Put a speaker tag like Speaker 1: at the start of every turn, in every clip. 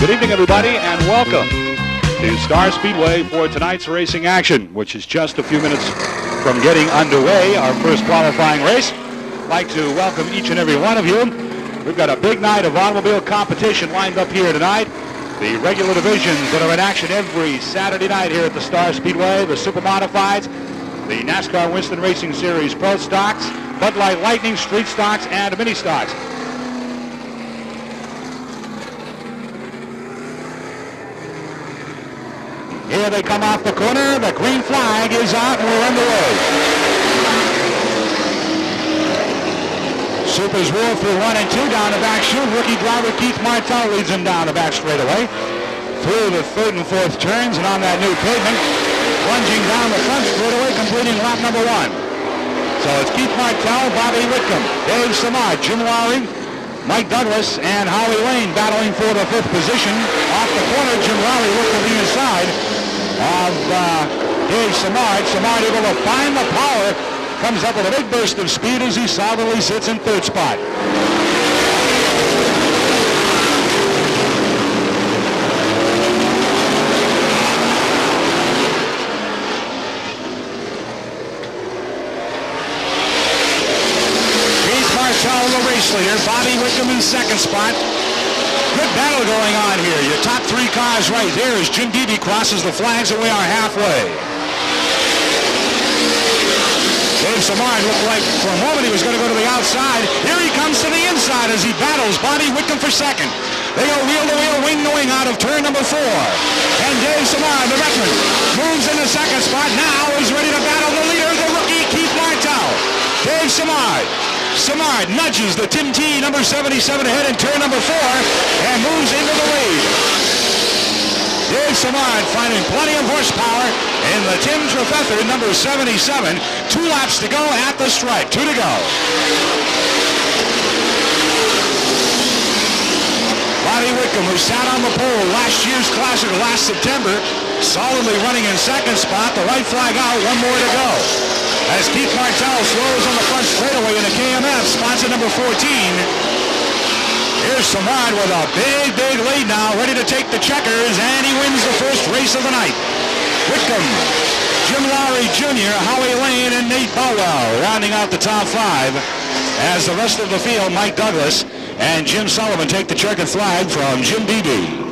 Speaker 1: Good evening, everybody, and welcome to Star Speedway for tonight's racing action, which is just a few minutes from getting underway, our first qualifying race. I'd like to welcome each and every one of you. We've got a big night of automobile competition lined up here tonight. The regular divisions that are in action every Saturday night here at the Star Speedway, the Supermodifieds, the NASCAR Winston Racing Series Pro Stocks, Bud Light Lightning Street Stocks, and Mini Stocks. Here they come off the corner. The green flag is out and we're underway. Supers roll through 1 and 2 down the back chute. Rookie driver Keith Martell leads him down the back straightaway. Through the third and fourth turns and on that new pavement. Plunging down the front straightaway, completing lap number 1. So it's Keith Martell, Bobby Whitcomb, Dave Samard, Jim Lowry, Mike Douglas, and Howie Lane battling for the 5th position. Off the corner, Jim Lowry looked to the inside of Dave Samard. Samard able to find the power. Comes up with a big burst of speed as he solidly sits in 3rd spot. Keith Martell, the race leader. Bobby Whitcomb in 2nd spot. Good battle going on here. Your top 3 cars right there as Jim Beebe crosses the flags and we are halfway. Dave Samard looked like for a moment he was going to go to the outside. Here he comes to the inside as he battles Bobby Whitcomb for 2nd. They go wheel to wheel, wing to wing out of turn number 4. And Dave Samard, the veteran, moves in the 2nd spot. Now he's ready to battle the leader, the rookie Keith Martell. Dave Samard. Samard nudges the Tim T number 77 ahead in turn number 4 and moves into the lead. Dave Samard finding plenty of horsepower in the Tim Trefether number 77. 2 laps to go at the stripe. 2 to go. Bobby Whitcomb, who sat on the pole last year's Classic last September, solidly running in 2nd spot. The white flag out. 1 more to go. As Keith Martell slows on the front straightaway in a KMF, spots at number 14. Here's Samard with a big, big lead now, ready to take the checkers, and he wins the first race of the night. Whitcomb, Jim Lowry Jr., Howie Lane, and Nate Bowell rounding out the top 5. As the rest of the field, Mike Douglas and Jim Sullivan take the checkered flag from Jim Beebe.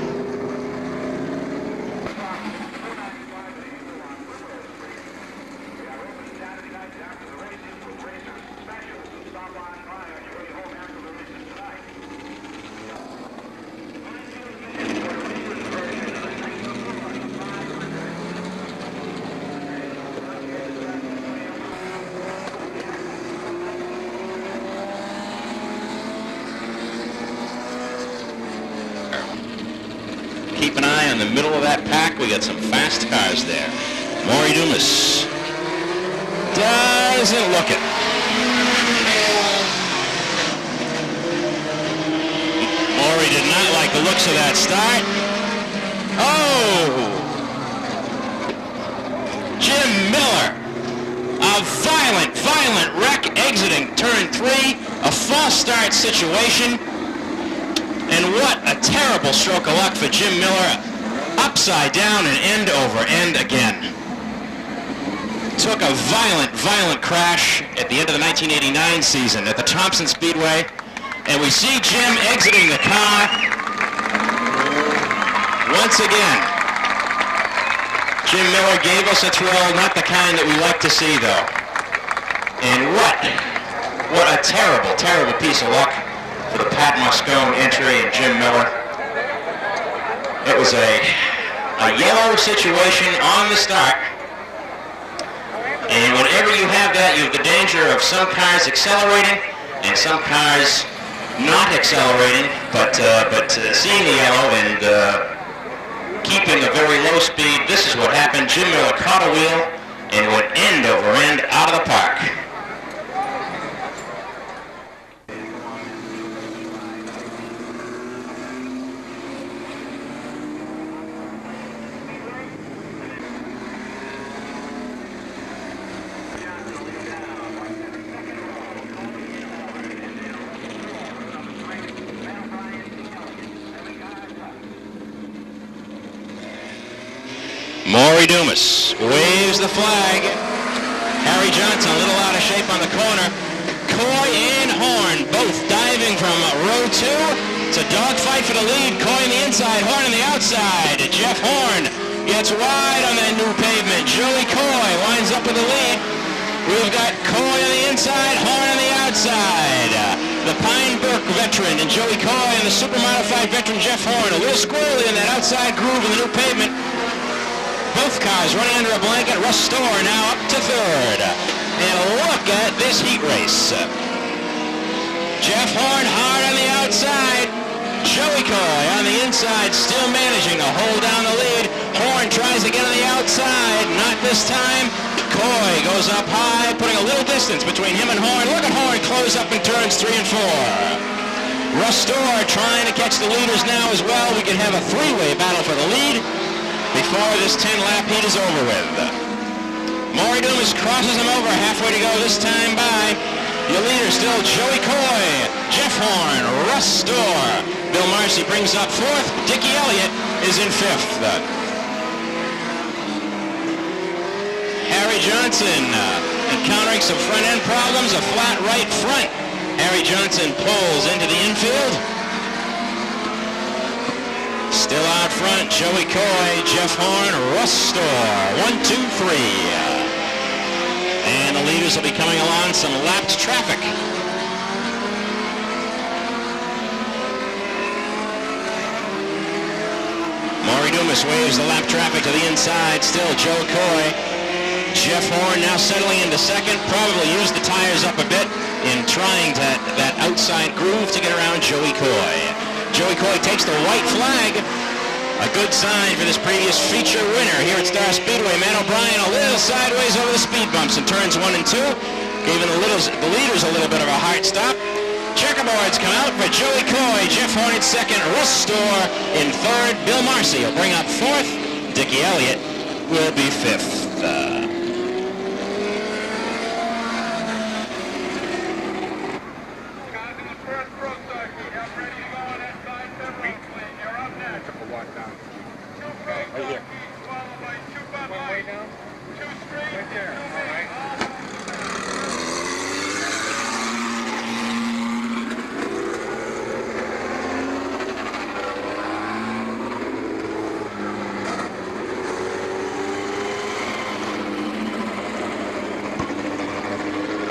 Speaker 2: Keep an eye on the middle of that pack. We got some fast cars there. Maury Dumas doesn't look it. Maury did not like the looks of that start. Oh! Jim Miller. A violent wreck exiting turn 3. A false start situation. And what a terrible stroke of luck for Jim Miller. Upside down and end over end again. Took a violent crash at the end of the 1989 season at the Thompson Speedway. And we see Jim exiting the car. Once again, Jim Miller gave us a thrill, not the kind that we like to see though. And what a terrible piece of luck for the Pat Moscone entry and Jim Miller. It was a yellow situation on the start. And whenever you have that, you have the danger of some cars accelerating and some cars not accelerating, but seeing the yellow and keeping a very low speed. This is what happened. Jim Miller caught a wheel and went end over end out of the park. Maury Dumas waves the flag. Harry Johnson a little out of shape on the corner. Coy and Horn both diving from row 2. It's a dogfight for the lead. Coy on the inside, Horn on the outside. Jeff Horn gets wide on that new pavement. Joey Coy lines up with the lead. We've got Coy on the inside, Horn on the outside. The Pine Brook veteran and Joey Coy and the Supermodified veteran Jeff Horn. A little squirrely in that outside groove in the new pavement. Both cars running under a blanket. Russ Storr now up to third. And look at this heat race. Jeff Horn hard on the outside. Joey Coy on the inside, still managing to hold down the lead. Horn tries to get on the outside. Not this time. Coy goes up high, putting a little distance between him and Horn. Look at Horn close up in turns 3 and 4. Russ Storr trying to catch the leaders now as well. We can have a three-way battle for the lead before this 10-lap heat is over with. Maury Dumas crosses him over, halfway to go this time by. Your leader still Joey Coy, Jeff Horn, Russ Storr. Bill Marcy brings up 4th. Dickie Elliott is in 5th. Harry Johnson encountering some front-end problems, a flat right front. Harry Johnson pulls into the infield. Still out front, Joey Coy, Jeff Horn, Russ Storr. 1, 2, 3. And the leaders will be coming along some lapped traffic. Maury Dumas waves the lap traffic to the inside. Still Joe Coy. Jeff Horn now settling into second. Probably used the tires up a bit in trying that outside groove to get around Joey Coy. Joey Coy takes the white flag. A good sign for this previous feature winner here at Star Speedway. Matt O'Brien a little sideways over the speed bumps in turns 1 and 2. Giving the leaders a little bit of a hard stop. Checkerboards come out for Joey Coy. Jeff Horn in second. Russ Storr in third. Bill Marcy will bring up 4th. Dickie Elliott will be 5th.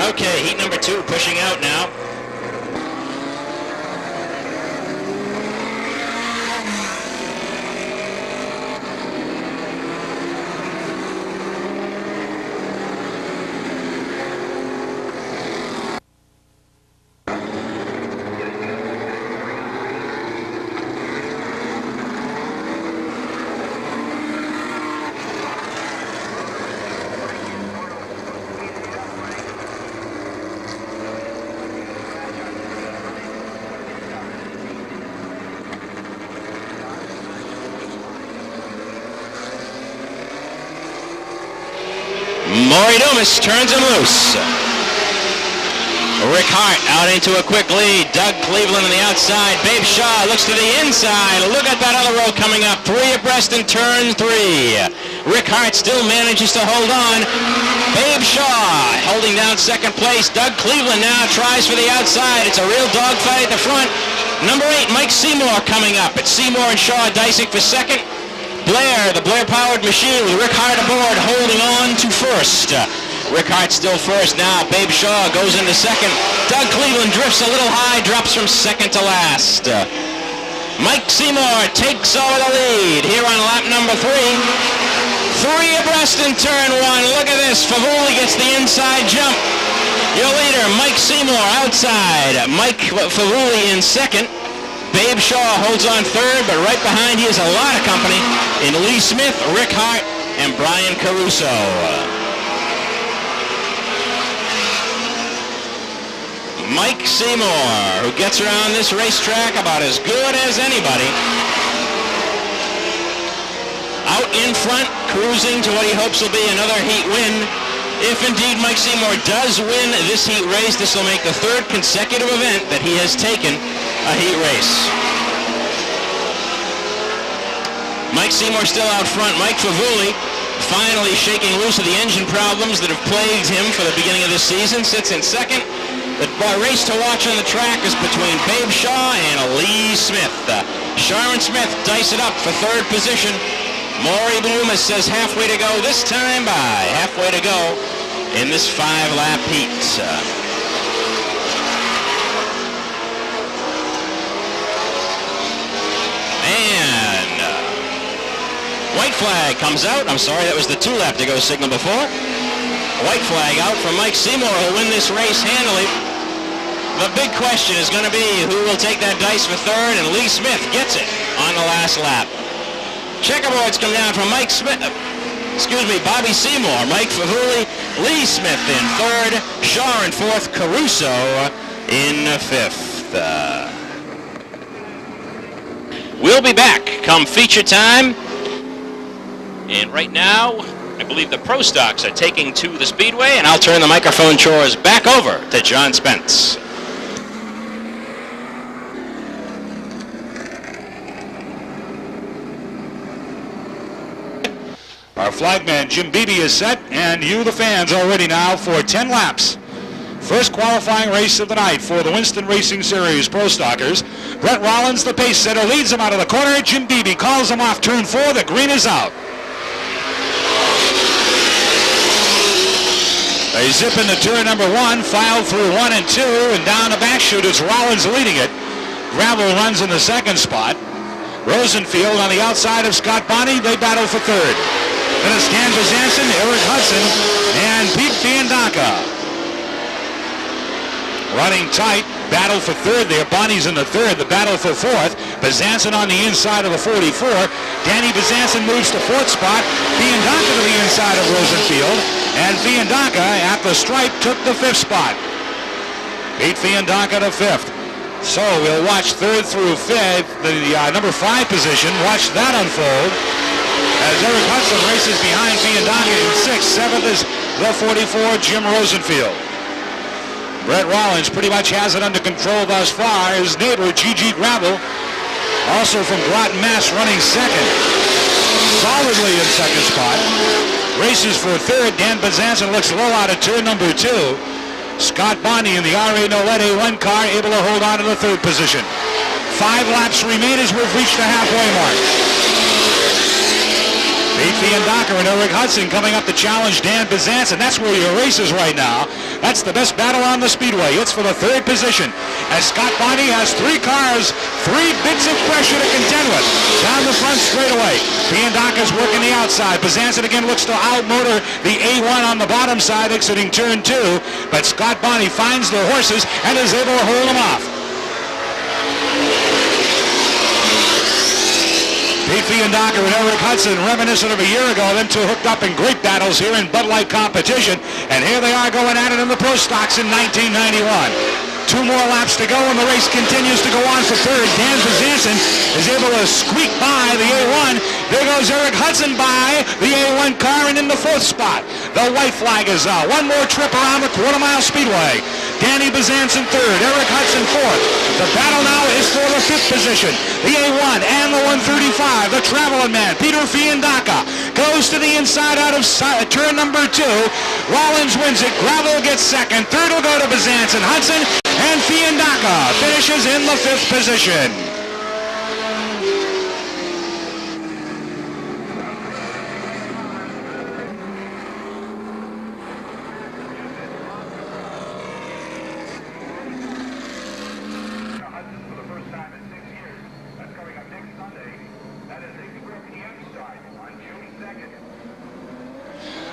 Speaker 2: Okay, heat number 2 pushing out now. Maury Dumas turns him loose. Rick Hart out into a quick lead. Doug Cleveland on the outside. Babe Shaw looks to the inside. Look at that other row coming up. 3 abreast in turn 3. Rick Hart still manages to hold on. Babe Shaw holding down second place. Doug Cleveland now tries for the outside. It's a real dogfight at the front. Number 8, Mike Seymour coming up. It's Seymour and Shaw dicing for second. Blair, the Blair-powered machine with Rick Hart aboard, holding on to first. Rick Hart still first now. Babe Shaw goes into second. Doug Cleveland drifts a little high, drops from second to last. Mike Seymour takes over the lead here on lap number 3. 3 abreast in turn 1. Look at this. Favuli gets the inside jump. Your leader, Mike Seymour, outside. Mike Favuli in second. Babe Shaw holds on third, but right behind he has a lot of company in Lee Smith, Rick Hart, and Brian Caruso. Mike Seymour, who gets around this racetrack about as good as anybody. Out in front, cruising to what he hopes will be another heat win. If indeed Mike Seymour does win this heat race, this will make the 3rd consecutive event that he has taken a heat race. Mike Seymour still out front. Mike Favuli finally shaking loose of the engine problems that have plagued him for the beginning of this season. Sits in second. The race to watch on the track is between Babe Shaw and Lee Smith. Sharon Smith dice it up for third position. Maury Loomis says halfway to go this time by. Halfway to go in this 5-lap heat. And white flag comes out. I'm sorry, that was the 2-lap to go signal before. White flag out for Mike Seymour, who'll win this race handily. The big question is going to be who will take that dice for third, and Lee Smith gets it on the last lap. Checkerboards come down from Bobby Seymour, Mike Favuli, Lee Smith in third, Shaw in fourth, Caruso in fifth. We'll be back come feature time. And right now, I believe the Pro Stocks are taking to the Speedway, and I'll turn the microphone chores back over to John Spence.
Speaker 1: Our flagman Jim Beebe is set, and you, the fans, are ready now for 10 laps. First qualifying race of the night for the Winston Racing Series Pro Stockers. Brett Rollins, the pace setter, leads him out of the corner. Jim Beebe calls him off turn 4. The green is out. They zip into turn number 1, filed through 1 and 2, and down the back chute. It's Rollins leading it. Gravel runs in the second spot. Rosenfield on the outside of Scott Bonney. They battle for third. Then it's Dan Bezanson, Eric Hudson, and Pete Fiandaca. Running tight, battle for third there. Bonney's in the third, the battle for fourth. Bezanson on the inside of the 44. Danny Bezanson moves to fourth spot. Fiandaca to the inside of Rosenfield. And Fiandaca at the stripe took the fifth spot. Pete Fiandaca to fifth. So we'll watch third through fifth, the number 5 position. Watch that unfold as Eric Hudson races behind Fiandaca in 6th. 7th is the 44, Jim Rosenfield. Brett Rollins pretty much has it under control thus far. His neighbor, G.G. Gravel, also from Groton, Mass, running second. Solidly in second spot. Races for third. Dan Bezanson looks low out of turn number 2. Scott Bonney in the R.A. Nolet A1 car able to hold on to the third position. 5 laps remain as we've reached the halfway mark. Pete Fiandaca and Eric Hudson coming up to challenge Dan Bezanson. That's where your race is right now. That's the best battle on the Speedway. It's for the third position. As Scott Bonney has 3 cars, 3 bits of pressure to contend with. Down the front straightaway. Fiandaca's working the outside. Bezanson again looks to outmotor the A1 on the bottom side exiting turn 2. But Scott Bonney finds the horses and is able to hold them off. Pete Fiandaca and Eric Hudson, reminiscent of a year ago, them two hooked up in great battles here in Bud Light competition, and here they are going at it in the Pro Stocks in 1991. 2 more laps to go, and the race continues to go on for third. Dan Bezanson is able to squeak by the A1. There goes Eric Hudson by the A1 car and in the 4th spot. The white flag is out. 1 more trip around the quarter-mile Speedway. Danny Bezanson third, Eric Hudson fourth. The battle now is for the 5th position. The A1 and the 135, the traveling man, Peter Fiandaca, goes to the inside out of turn number 2. Rollins wins it. Gravel gets second. Third will go to Bezanson. Hudson and Fiandaca finishes in the 5th position.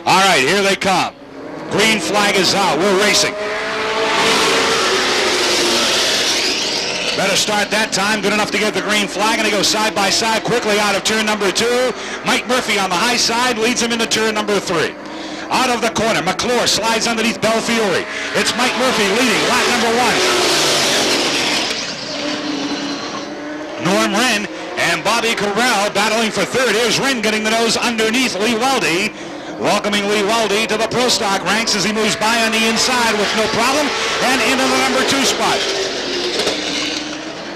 Speaker 1: All right, here they come. Green flag is out. We're racing. Better start that time. Good enough to get the green flag, and they go side by side quickly out of turn number 2. Mike Murphy on the high side leads him into turn number 3. Out of the corner, McClure slides underneath Belfiore. It's Mike Murphy leading lap number 1. Norm Wren and Bobby Corral battling for third. Here's Wren getting the nose underneath Lee Weldy. Welcoming Lee Weldy to the Pro Stock ranks as he moves by on the inside with no problem and into the number 2 spot.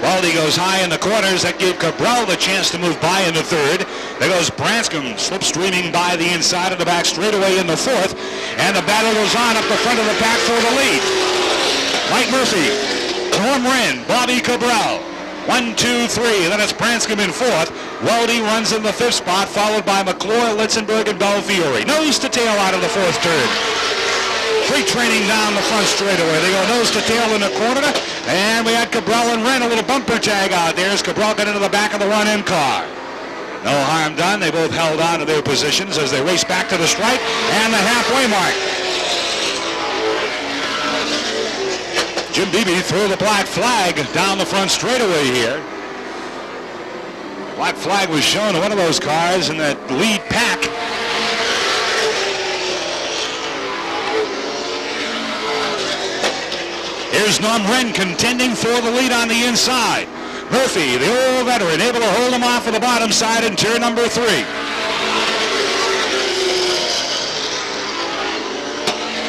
Speaker 1: Weldy goes high in the corners. That gave Cabral the chance to move by in the third. There goes Branscombe slipstreaming by the inside of the back straightaway in the fourth. And the battle goes on up the front of the pack for the lead. Mike Murphy, Norm Wren, Bobby Cabral. 1, 2, 3. Then it's Branscombe in fourth. Weldy runs in the fifth spot, followed by McClure, Litzenberg, and Belfiore. Nose to tail out of the fourth turn. Freight training down the front straightaway. They go nose to tail in the corner. And we had Cabral and Wren, a little bumper tag out there as Cabral got into the back of the 1M car. No harm done. They both held on to their positions as they race back to the stripe and the halfway mark. Jim Beebe threw the black flag down the front straightaway here. Black flag was shown to one of those cars in that lead pack. Here's Norm Wren contending for the lead on the inside. Murphy, the old veteran, able to hold him off of the bottom side in turn number 3.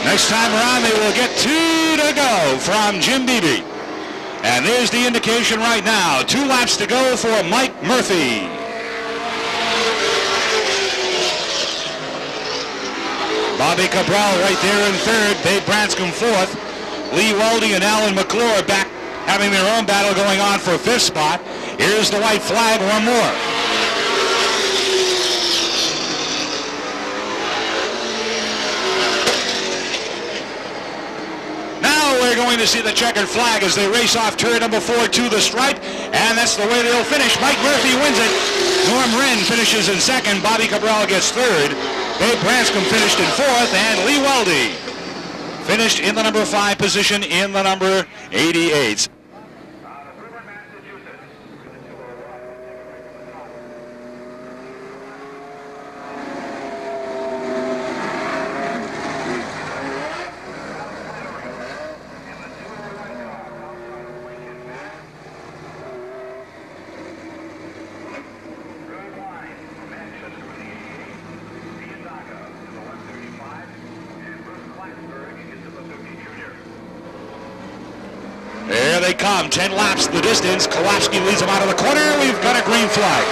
Speaker 1: Next time around, they will get 2 to go from Jim Beebe. And there's the indication right now. 2 laps to go for Mike Murphy. Bobby Cabral right there in third. Babe Branscombe fourth. Lee Weldy and Alan McClure back having their own battle going on for fifth spot. Here's the white flag, one more. Now we're going to see the checkered flag as they race off turn number 4 to the stripe, and that's the way they'll finish. Mike Murphy wins it. Norm Wren finishes in second. Bobby Cabral gets third. Babe Branscombe finished in fourth, and Lee Weldy finished in the number 5 position in the number 88. There they come, 10 laps the distance. Kolowski leads them out of the corner. We've got a green flag.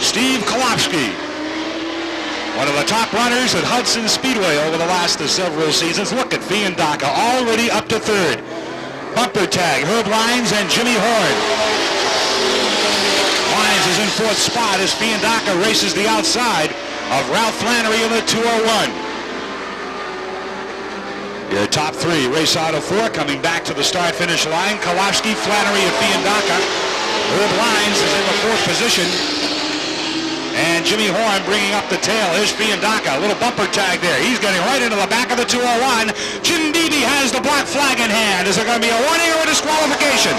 Speaker 1: Steve Kolowski, one of the top runners at Hudson Speedway over the last several seasons. Look at Fiandaca already up to third. Bumper tag, Herb Lyons and Jimmy Horn. Lyons is in fourth spot as Fiandaca races the outside of Ralph Flannery in the 201. Your top 3 race out of 4 coming back to the start-finish line. Kolowski, Flannery, and Fiandaca. Herb Lyons is in the 4th position. And Jimmy Horn bringing up the tail. Here's Fiandaca, a little bumper tag there. He's getting right into the back of the 201. Jim Beebe has the black flag in hand. Is there going to be a warning or a disqualification?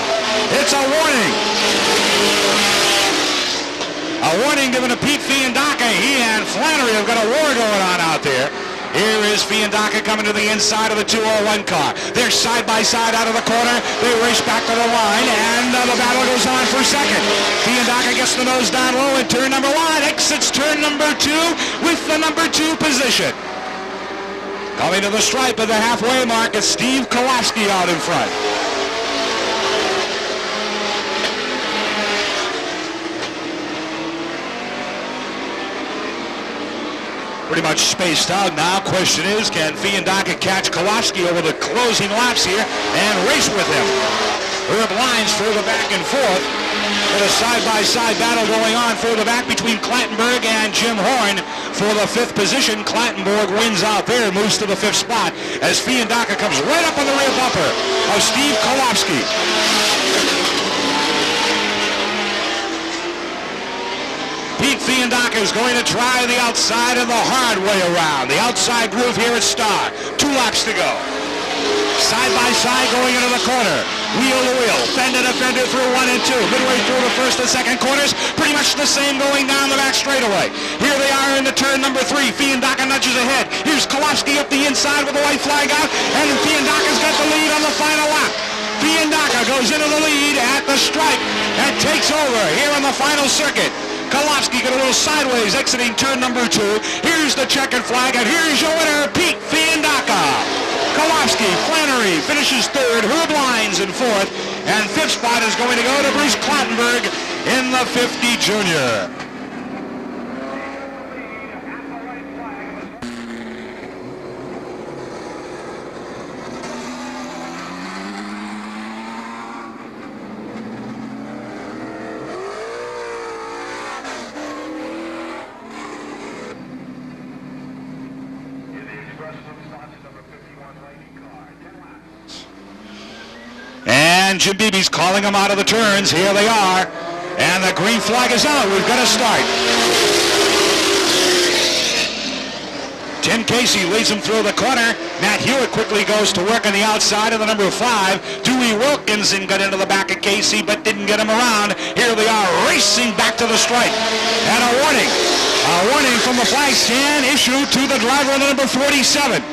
Speaker 1: It's a warning. A warning given to Pete Fiandaca. He and Flannery have got a war going on out there. Here is Fiandaca coming to the inside of the 201 car. They're side by side out of the corner. They race back to the line, and the battle goes on for second. Fiandaca gets the nose down low in turn number 1, exits turn number 2 with the number 2 position. Coming to the stripe at the halfway mark is Steve Kolowski out in front. Pretty much spaced out now. Question is, can Fiandaca catch Kolowski over the closing laps here and race with him? Herb Lyons further back and forth. With a side-by-side battle going on further back between Clattenburg and Jim Horn for the 5th position. Clattenburg wins out there, moves to the 5th spot as Fiandaca comes right up on the rear bumper of Steve Kolowski. Pete Fiandaca is going to try the outside and the hard way around. The outside groove here at Star. 2 laps to go. Side by side going into the corner. Wheel to wheel. Fender to fender through 1 and 2. Midway through the first and second corners. Pretty much the same going down the back straightaway. Here they are in the turn number 3. Fiandaca nudges ahead. Here's Kolowski up the inside with the white flag out. And Fiandaca's got the lead on the final lap. Fiandaca goes into the lead at the stripe and takes over here on the final circuit. Kolowski got a little sideways exiting turn number 2. Here's the checkered flag, and here's your winner, Pete Fiandaca. Kolofsky, Flannery finishes third. Herb Lyons in fourth. And fifth spot is going to go to Bruce Clattenburg in the 50 Junior. And Jim Beebe's calling them out of the turns. Here they are. And the green flag is out. We've got to start. Tim Casey leads him through the corner. Matt Hewitt quickly goes to work on the outside of the number 5. Dewey Wilkinson got into the back of Casey but didn't get him around. Here they are racing back to the stripe. And a warning. A warning from the flag stand issued to the driver on the number 47.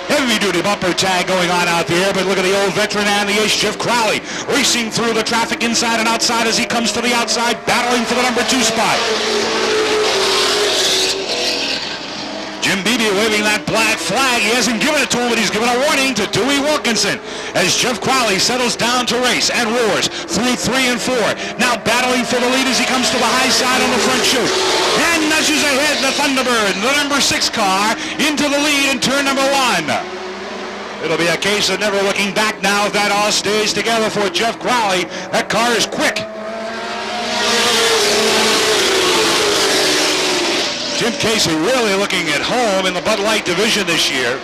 Speaker 1: Heavy-duty bumper tag going on out there, but look at the old veteran and the ace, Jeff Crowley, racing through the traffic inside and outside as he comes to the outside, battling for the number 2 spot. Jim Beebe waving that black flag. He hasn't given it to him, but he's given a warning to Dewey Wilkinson as Jeff Crowley settles down to race and roars through 3 and 4. Now battling for the lead as he comes to the high side on the front chute. And nudges ahead the Thunderbird, the number 6 car, into the lead in turn number 1. It'll be a case of never looking back now if that all stays together for Jeff Crowley. That car is quick. Jim Casey really looking at home in the Bud Light division this year.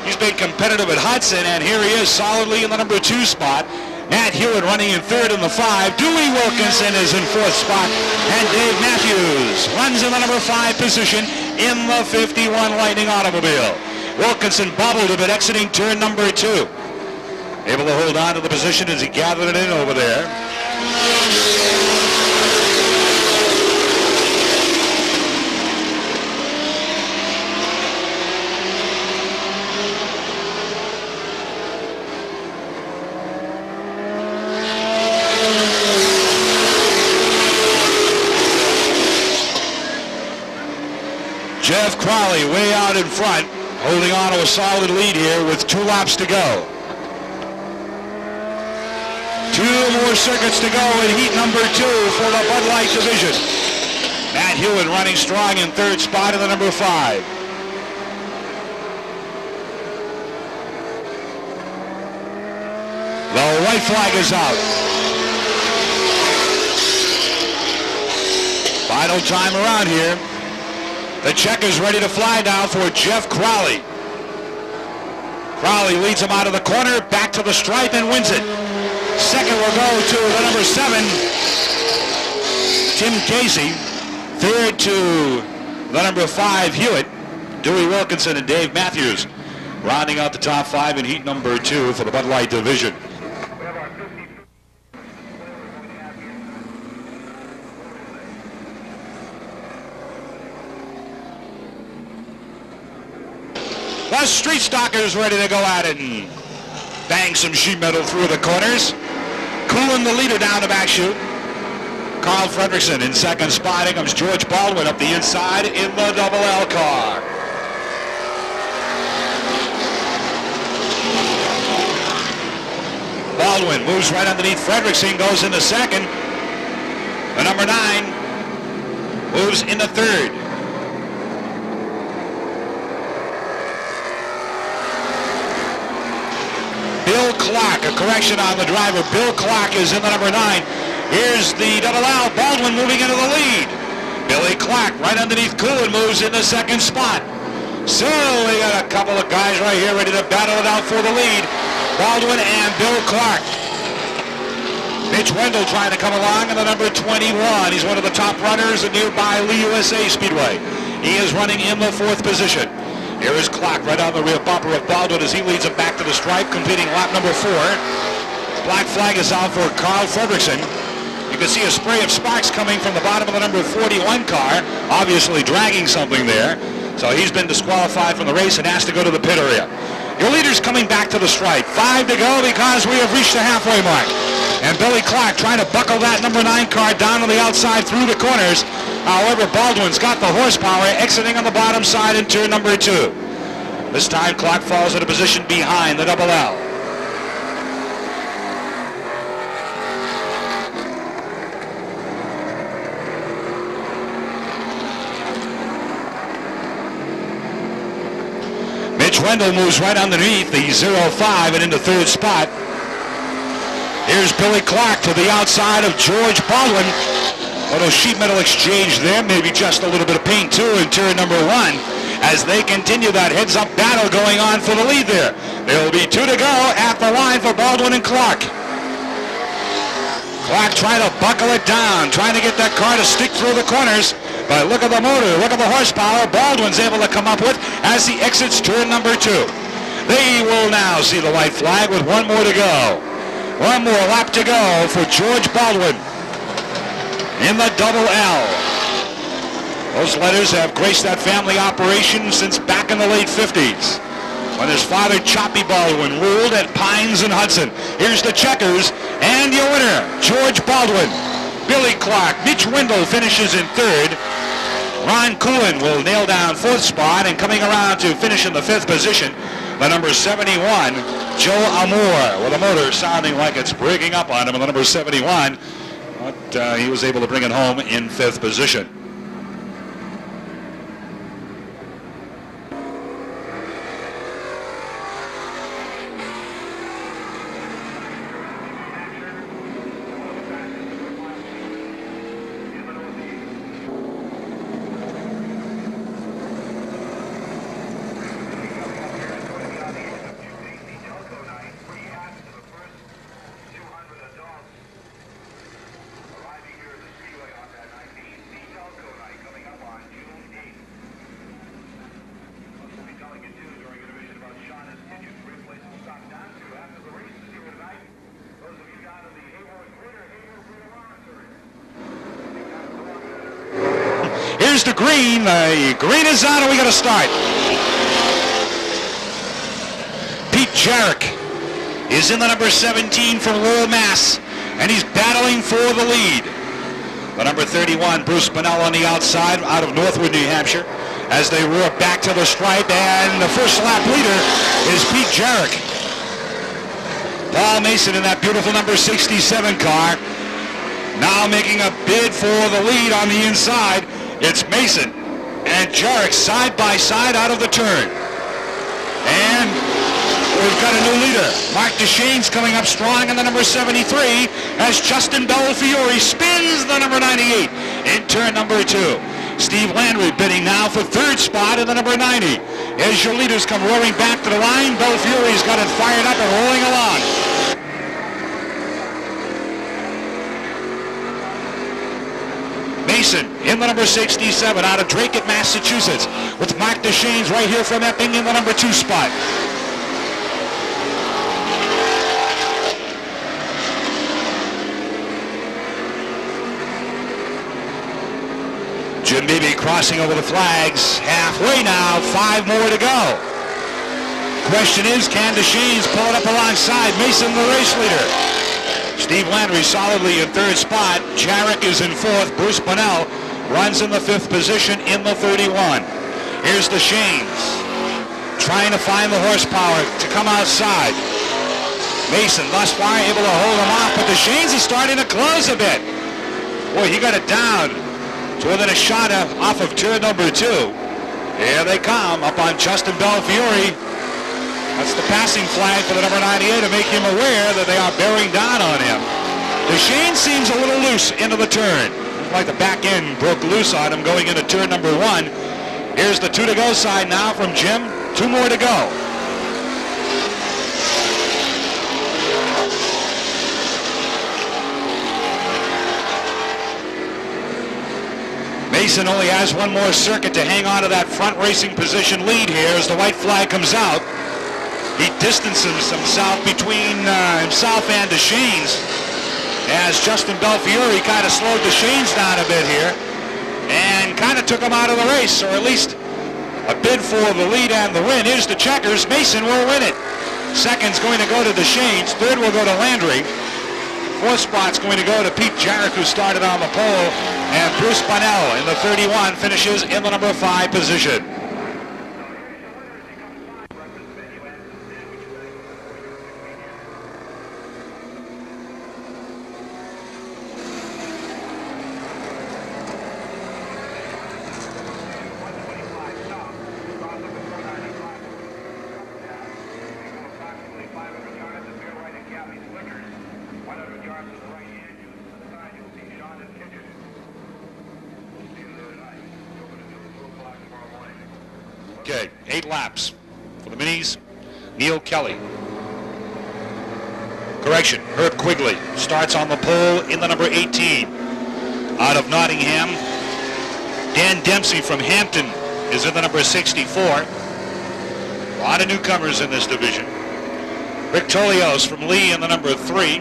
Speaker 1: He's been competitive at Hudson, and here he is solidly in the number 2 spot. Matt Hewitt running in third in the 5. Dewey Wilkinson is in 4th spot. And Dave Matthews runs in the number 5 position in the 51 Lightning automobile. Wilkinson bobbled a bit exiting turn number 2. Able to hold on to the position as he gathered it in over there. Jeff Crowley way out in front, holding on to a solid lead here with 2 laps to go. 2 more circuits to go in heat number 2 for the Bud Light division. Matt Hewitt running strong in 3rd spot in the number 5. The white flag is out. Final time around here. The check is ready to fly now for Jeff Crowley. Crowley leads him out of the corner, back to the stripe, and wins it. Second will go to the number 7, Tim Casey. Third to the number 5, Hewitt. Dewey Wilkinson and Dave Matthews rounding out the top 5 in heat number 2 for the Bud Light division. The Street Stalkers ready to go at it and bang some sheet metal through the corners. Cooling the leader down the back chute. Carl Fredrickson in 2nd spot. Here comes George Baldwin up the inside in the double L car. Baldwin moves right underneath Fredrickson, goes into 2nd. The number 9 moves into 3rd. Bill Clark, a correction on the driver. Bill Clark is in the number 9. Here's the double L. Baldwin moving into the lead. Billy Clark right underneath Coolin moves in the 2nd spot. So we got a couple of guys right here ready to battle it out for the lead. Baldwin and Bill Clark. Mitch Wendell trying to come along in the number 21. He's one of the top runners at nearby Lee USA Speedway. He is running in the 4th position. Here is Clark right on the rear bumper of Baldwin as he leads him back to the stripe, completing lap number 4. Black flag is out for Carl Fredrickson. You can see a spray of sparks coming from the bottom of the number 41 car, obviously dragging something there. So he's been disqualified from the race and has to go to the pit area. Your leader's coming back to the stripe. 5 to go because we have reached the halfway mark. And Billy Clark trying to buckle that number 9 car down on the outside through the corners. However, Baldwin's got the horsepower exiting on the bottom side in turn number 2. This time Clark falls into position behind the double L. Mitch Wendell moves right underneath the 0-5 and into third spot. Here's Billy Clark to the outside of George Baldwin. A little sheet metal exchange there, maybe just a little bit of paint too in turn number 1 as they continue that heads-up battle going on for the lead there. There will be 2 to go at the line for Baldwin and Clark. Clark trying to buckle it down, trying to get that car to stick through the corners. But look at the motor, look at the horsepower Baldwin's able to come up with as he exits turn number 2. They will now see the white flag with 1 more to go. 1 more lap to go for George Baldwin in the double L. Those letters have graced that family operation since back in the late 50s when his father Choppy Baldwin ruled at Pines and Hudson. Here's the checkers and your winner, George Baldwin. Billy Clark, Mitch Wendell finishes in 3rd. Ron Coolin will nail down 4th spot, and coming around to finish in the 5th position, the number 71, Joe Amour, with a motor sounding like it's breaking up on him in the number 71. But he was able to bring it home in 5th position. Here's the green. The green is on, and we got to start. Pete Jarrett is in the number 17 from Lowell, Mass, and he's battling for the lead. The number 31, Bruce Bunnell on the outside out of Northwood, New Hampshire, as they roar back to the stripe, and the first lap leader is Pete Jarrett. Paul Mason in that beautiful number 67 car, now making a bid for the lead on the inside. It's Mason and Jarrett side by side out of the turn. And we've got a new leader. Mark Deschaines coming up strong in the number 73 as Justin Belfiore spins the number 98 in turn number 2. Steve Landry bidding now for 3rd spot in the number 90. As your leaders come roaring back to the line, Belfiore's got it fired up and rolling along. Mason in the number 67 out of Dracut, Massachusetts, with Mark Deschaines right here from Epping in the number 2 spot. Jim Beebe crossing over the flags halfway now, 5 more to go. Question is, can Deschaines pull it up alongside Mason, the race leader? Steve Landry solidly in 3rd spot. Jarrett is in 4th. Bruce Bunnell runs in the 5th position in the 31. Here's Deschaines trying to find the horsepower to come outside. Mason thus far able to hold him off, but Deschaines is starting to close a bit. Boy, he got it down to within a shot off of turn number 2. Here they come up on Justin Belfiore. That's the passing flag for the number 98 to make him aware that they are bearing down on him. Deschaines seems a little loose into the turn. Like the back end broke loose on him going into turn number 1. Here's the 2 to go side now from Jim. 2 more to go. Mason only has 1 more circuit to hang on to that front racing position lead here as the white flag comes out. He distances himself between himself and Deschaines as Justin Belfiore kind of slowed Deschaines down a bit here and kind of took him out of the race, or at least a bid for the lead and the win. Here's the checkers. Mason will win it. 2nd's going to go to Deschaines. 3rd will go to Landry. 4th spot's going to go to Pete Jarrett, who started on the pole, and Bruce Bunnell in the 31 finishes in the number 5 position. Okay, 8 laps for the minis. Neil Kelly. Correction, Herb Quigley starts on the pole in the number 18. Out of Nottingham, Dan Dempsey from Hampton is in the number 64. A lot of newcomers in this division. Rick Tolios from Lee in the number 3.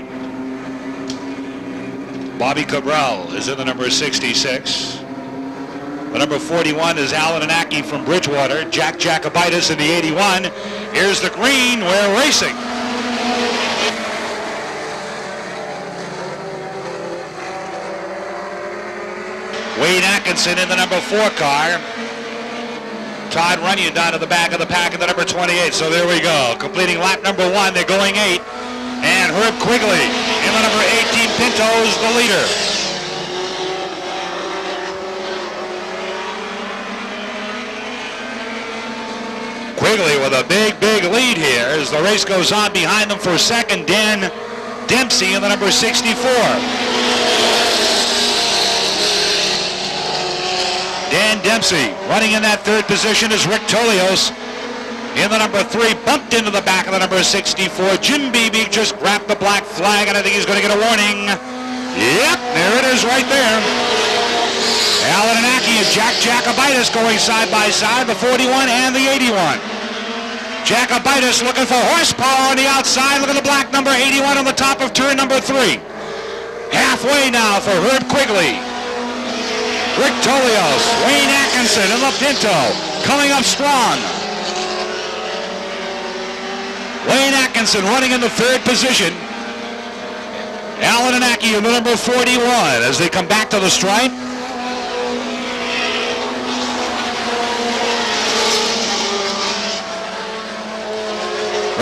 Speaker 1: Bobby Cabral is in the number 66. The number 41 is Alan Anaki from Bridgewater. Jack Jacobitis in the 81. Here's the green. We're racing. Wayne Atkinson in the number 4 car. Todd Runyon down to the back of the pack in the number 28. So there we go. Completing lap number 1. They're going 8. And Herb Quigley in the number 18 Pinto's the leader. Quigley with a big lead here as the race goes on. Behind them for second, Dan Dempsey in the number 64. Dan Dempsey running in that 3rd position is Rick Tolios in the number 3, bumped into the back of the number 64. Jim Beebe just grabbed the black flag, and I think he's going to get a warning. Yep, there it is right there. Alan Anaki and Jack Jacobitis going side by side, the 41 and the 81. Jacobitis looking for horsepower on the outside. Look at the black number 81 on the top of turn number 3. Halfway now for Herb Quigley. Rick Tolios, Wayne Atkinson, and the Pinto coming up strong. Wayne Atkinson running in the 3rd position. Alan Anaki in the number 41 as they come back to the stripe.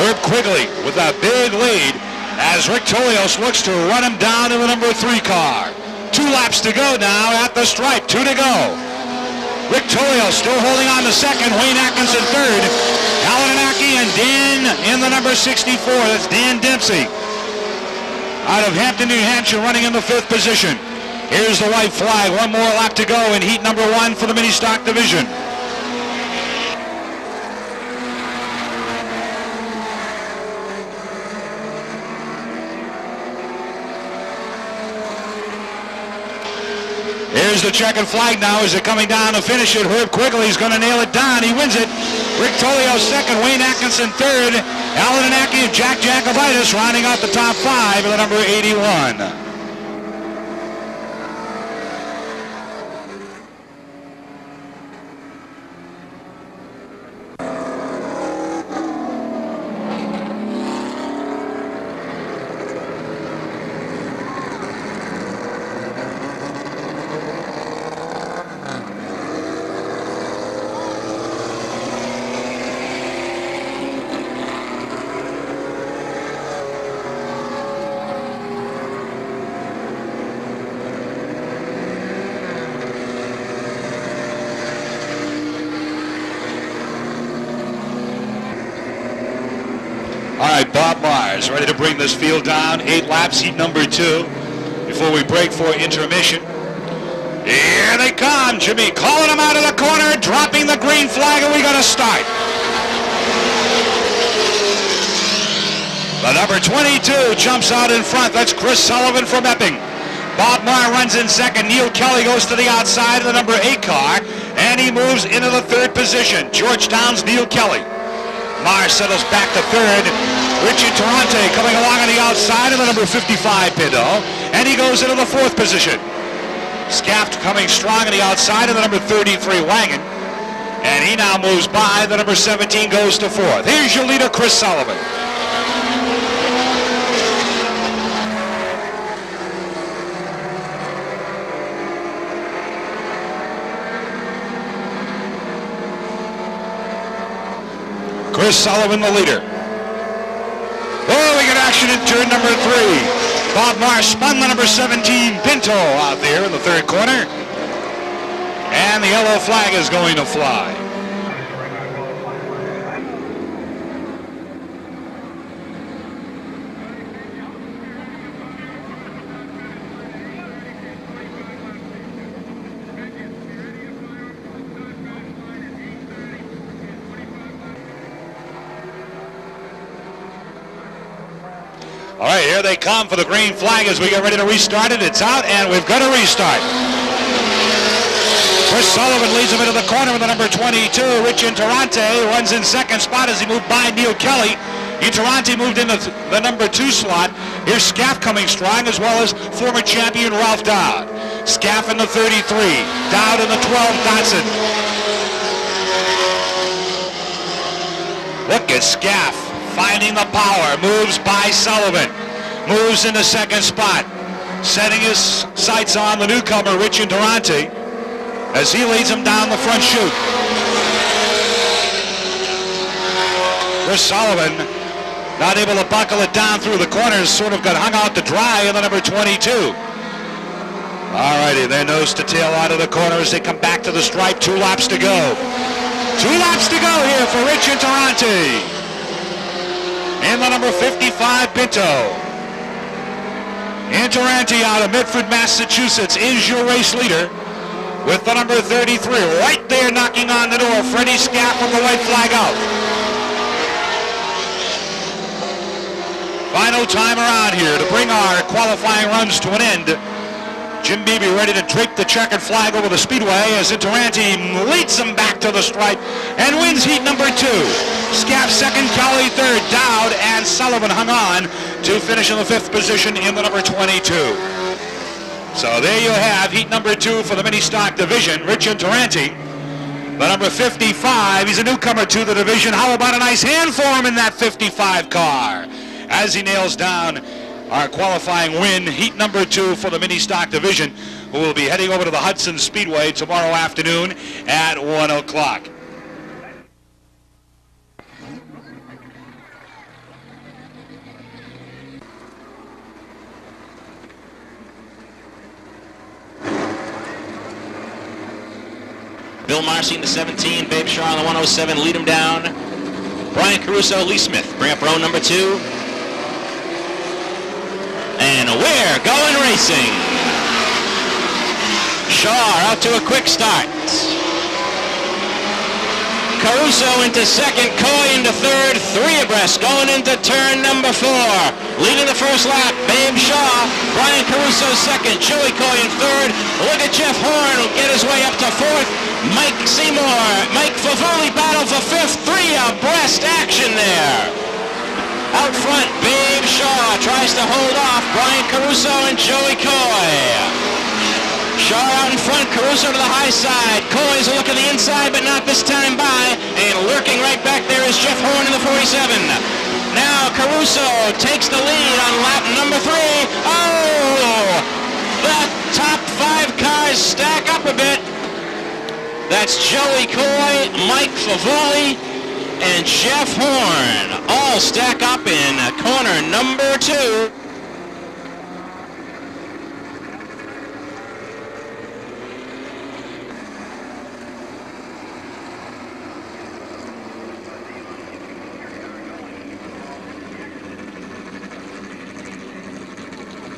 Speaker 1: Herb Quigley with a big lead as Rick Tolios looks to run him down in the number 3 car. 2 laps to go now at the stripe. 2 to go. Rick Tolios still holding on to second. Wayne Atkinson third. Alan Anaki and Dan in the number 64. That's Dan Dempsey out of Hampton, New Hampshire, running in the 5th position. Here's the white flag. 1 more lap to go in heat number 1 for the mini stock division. Here's the checkered flag now as they're coming down to finish it. Herb Quigley's going to nail it down. He wins it. Rick Tolios second, Wayne Atkinson third. Alan Anaki and Jack Jacobitis rounding out the top 5 of the number 81. Bob Mars ready to bring this field down. 8 laps, heat number 2 before we break for intermission. Here they come. Jimmy calling them out of the corner, dropping the green flag, and we got to start. The number 22 jumps out in front. That's Chris Sullivan from Epping. Bob Marr runs in second. Neil Kelly goes to the outside of the number 8 car, and he moves into the 3rd position. Georgetown's Neil Kelly. Marr settles back to 3rd. Richie Torrante coming along on the outside of the number 55 Pinto, and he goes into the 4th position. Scaft coming strong on the outside of the number 33 Wagon, and he now moves by. The number 17 goes to 4th. Here's your leader, Chris Sullivan. Chris Sullivan, the leader. Oh, we get action in turn number 3. Bob Marr spun the number 17 Pinto out there in the 3rd corner. And the yellow flag is going to fly. All right, here they come for the green flag as we get ready to restart it. It's out, and we've got a restart. Chris Sullivan leads him into the corner with the number 22. Rich Interante runs in second spot as he moved by Neil Kelly. Interante moved into the number 2 slot. Here's Scaff coming strong, as well as former champion Ralph Dowd. Scaff in the 33, Dowd in the 12, Dotson. Look at Scaff finding the power, moves by Sullivan, moves into second spot, setting his sights on the newcomer, Rich Interante, as he leads him down the front chute. Chris Sullivan not able to buckle it down through the corners, sort of got hung out to dry in the number 22. Alrighty, they're nose to tail out of the corner as they come back to the stripe. 2 laps to go. 2 laps to go here for Rich Interante. In the number 55 Pinto. Interante out of Medford, Massachusetts is your race leader with the number 33. Right there knocking on the door, Freddie Scaff with the white flag out. Final time around here to bring our qualifying runs to an end. Jim Beebe ready to drape the checkered flag over the Speedway as Interante leads them back to the stripe and wins heat number 2. Scaff second, Kelly third, Dowd and Sullivan hung on to finish in the 5th position in the number 22. So there you have heat number 2 for the mini stock division. Rich Interante, the number 55, he's a newcomer to the division. How about a nice hand for him in that 55 car as he nails down our qualifying win, heat number 2 for the mini stock division, who will be heading over to the Hudson Speedway tomorrow afternoon at 1 o'clock.
Speaker 2: Bill Marcy in the 17, Babe Shaw in the 107, lead him down. Brian Caruso, Lee Smith, bring up row number 2. And we're going racing. Shaw out to a quick start. Caruso into second, Coy into third, 3 abreast going into turn number 4. Leading the first lap, Babe Shaw, Brian Caruso second, Joey Coy in third. Look at Jeff Horn get his way up to 4th. Mike Seymour, Mike Favoli battle for 5th, 3 abreast action there. Out front, Babe Shaw tries to hold off Brian Caruso and Joey Coy. Shaw out in front, Caruso to the high side. Coy's a look at the inside, but not this time by. And lurking right back there is Jeff Horn in the 47. Now Caruso takes the lead on lap number 3. Oh! The top 5 cars stack up a bit. That's Joey Coy, Mike Favoli, and Jeff Horn all stack up in corner number 2.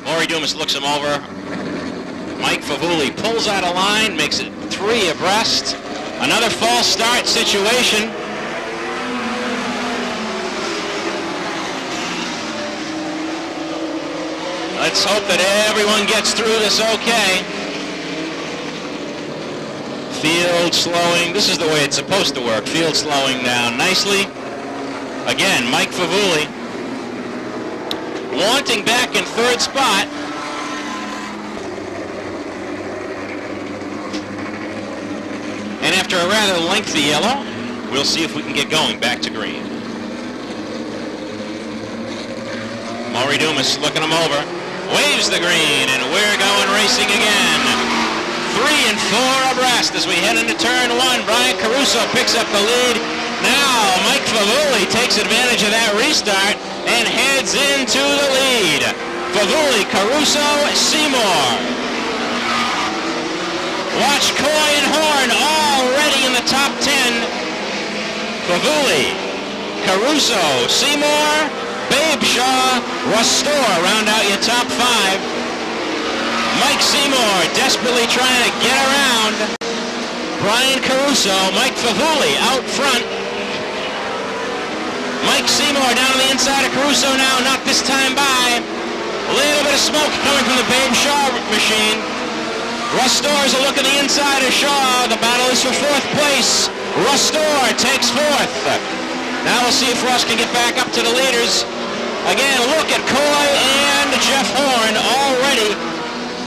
Speaker 2: Maury Dumas looks him over. Mike Favoli pulls out a line, makes it 3 abreast. Another false start situation. Let's hope that everyone gets through this okay. Field slowing. This is the way it's supposed to work. Field slowing down nicely. Again, Mike Favoli wanting back in 3rd spot. And after a rather lengthy yellow, we'll see if we can get going back to green. Maury Dumas looking him over. Waves the green, and we're going racing again. 3 and 4 abreast as we head into turn 1. Brian Caruso picks up the lead. Now Mike Favoli takes advantage of that restart and heads into the lead. Favoli, Caruso, Seymour. Watch Coy and Horn already in the top 10. Favoli, Caruso, Seymour, Babe Shaw, Restore round out your top 5. Mike Seymour desperately trying to get around. Brian Caruso, Mike Favoli out front. Mike Seymour down on the inside of Caruso now, not this time by. bit of smoke coming from the Babe Shaw machine. Russ Storr's a look at the inside of Shaw. The battle is for 4th place. Russ Storr takes 4th. Now we'll see if Russ can get back up to the leaders. Again, look at Coy and Jeff Horn already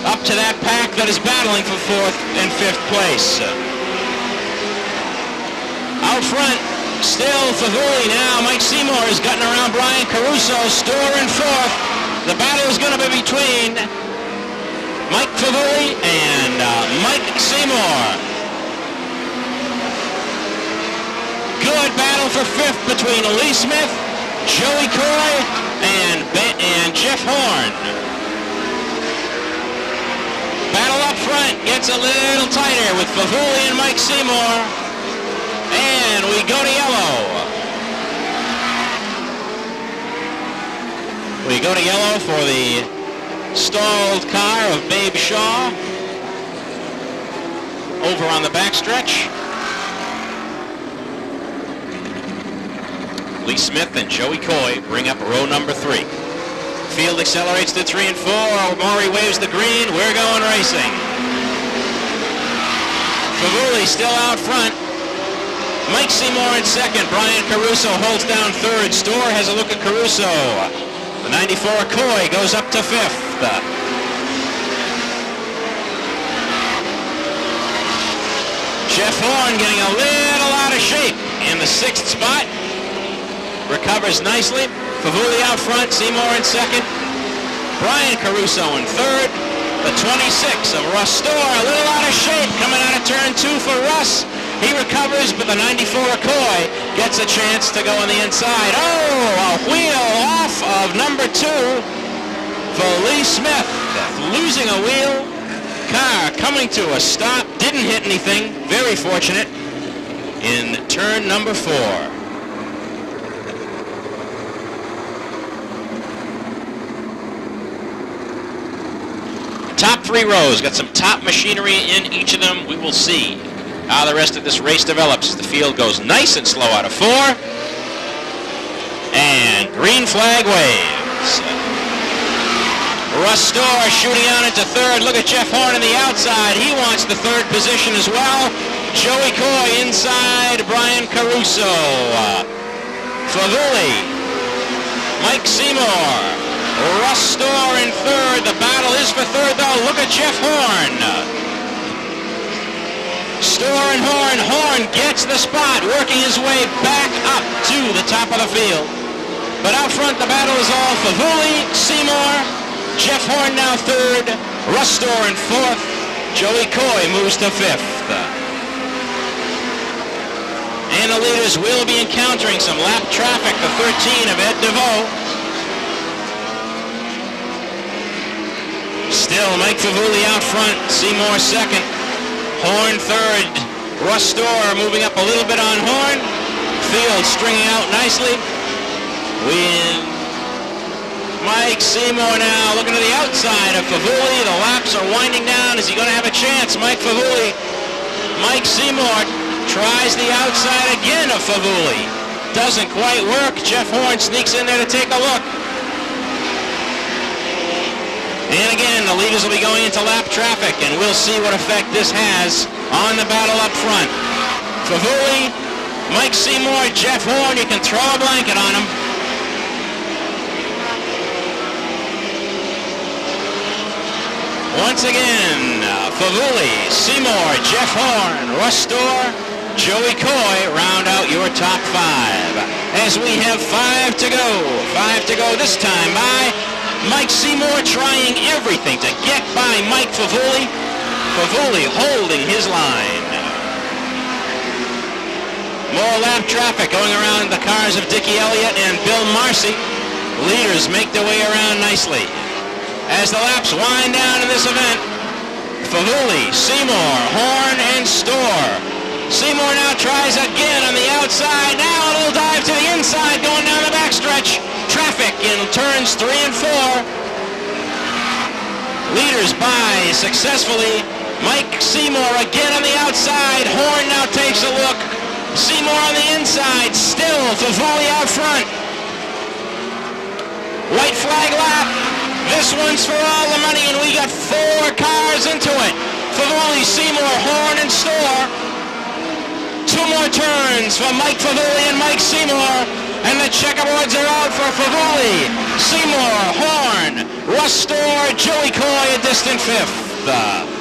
Speaker 2: up to that pack that is battling for 4th and 5th place. Out front, still Favuli now. Mike Seymour is gutting around Brian Caruso. Storr in 4th. The battle is going to be between Mike Favuli and Mike Seymour. Good battle for 5th between Lee Smith, Joey Coy, and Jeff Horn. Battle up front gets a little tighter with Favuli and Mike Seymour. And we go to yellow. We go to yellow for the stalled car of Babe Shaw. Over on the backstretch. Lee Smith and Joey Coy bring up row number 3. Field accelerates to 3 and 4. Maury waves the green. We're going racing. Favuli still out front. Mike Seymour in 2nd. Brian Caruso holds down 3rd. Storr has a look at Caruso. The 94 Coy goes up to 5th. Jeff Horn getting a little out of shape in the 6th spot. Recovers nicely. Favuli out front. Seymour in 2nd. Brian Caruso in 3rd. The 26 of Russ Storr, a little out of shape coming out of turn 2 for Russ. He recovers, but the 94 Coy gets a chance to go on the inside. Oh, a wheel off of number 2 for Lee Smith. Losing a wheel. Car coming to a stop. Didn't hit anything. Very fortunate in turn number 4. Top 3 rows, got some top machinery in each of them. We will see how the rest of this race develops. The field goes nice and slow out of 4. And green flag waves. Russ Storr shooting out into 3rd. Look at Jeff Horn on the outside. He wants the 3rd position as well. Joey Coy inside Brian Caruso. Favuli. Mike Seymour. Russ Storr in 3rd. The battle is for 3rd, though. Look at Jeff Horn. Storr and Horn. Horn gets the spot, working his way back up to the top of the field. But out front, the battle is all Favuli, Seymour, Jeff Horn now 3rd, Russ Storr in 4th. Joey Coy moves to 5th. And the leaders will be encountering some lap traffic. The 13 of Ed DeVoe. Still, Mike Favuli out front, Seymour 2nd, Horn 3rd, Russ Storr moving up a little bit on Horn, field stringing out nicely, with Mike Seymour now looking to the outside of Favuli. The laps are winding down. Is he going to have a chance? Mike Favuli. Mike Seymour tries the outside again of Favuli. Doesn't quite work. Jeff Horn sneaks in there to take a look. And again, the leaders will be going into lap traffic, and we'll see what effect this has on the battle up front. Favuli, Mike Seymour, Jeff Horn, you can throw a blanket on them. Once again, Favuli, Seymour, Jeff Horn, Russ Storr, Joey Coy round out your top 5. As we have 5 to go. 5 to go this time by Mike Seymour, trying everything to get by Mike Favuli. Favuli holding his line. More lap traffic going around the cars of Dickie Elliott and Bill Marcy. Leaders make their way around nicely. As the laps wind down in this event, Favuli, Seymour, Horn, and Storr. Seymour now tries again on the outside. Now a little dive to the inside going down the backstretch. Traffic in turns 3 and 4. Leaders by successfully. Mike Seymour again on the outside. Horn now takes a look. Seymour on the inside. Still Favuli out front. White flag lap. This one's for all the money, and we got 4 cars into it. Favoli, Seymour, Horn, and Storr. 2 more turns for Mike Favoli and Mike Seymour. And the checkerboards are out for Favoli, Seymour, Horn, Russ Storr, Joey Coy, a distant 5th.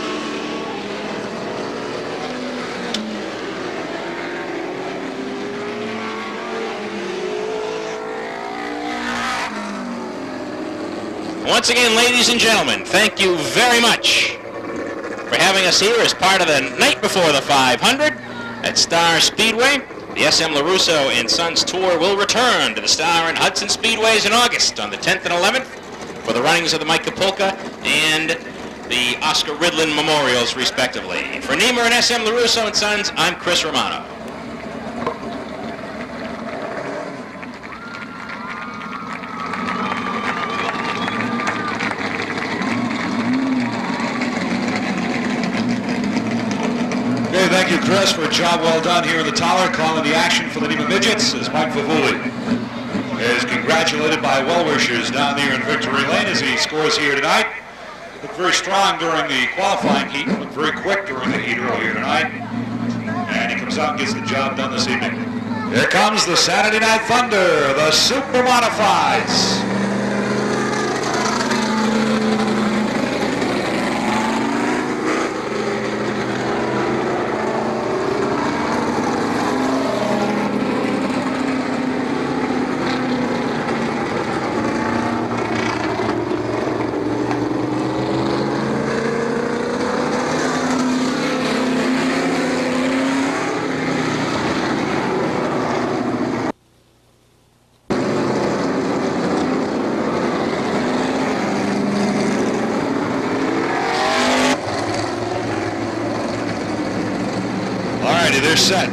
Speaker 2: Once again, ladies and gentlemen, thank you very much for having us here as part of the night before the 500 at Star Speedway. The SM LaRusso and Sons Tour will return to the Star and Hudson Speedways in August on the 10th and 11th for the runnings of the Mike Kapulka and the Oscar Ridlin Memorials, respectively. For Niemer and SM LaRusso and Sons, I'm Chris Romano.
Speaker 1: Okay, thank you, Chris, for a job well done here in the tower, calling the action for the Niemer Midgets as Mike Favoli is congratulated by well-wishers down there in Victory Lane as he scores here tonight. Looked very strong during the qualifying heat, looked very quick during the heat earlier tonight, and he comes out and gets the job done this evening. Here comes the Saturday Night Thunder, the Supermodifieds. They're set.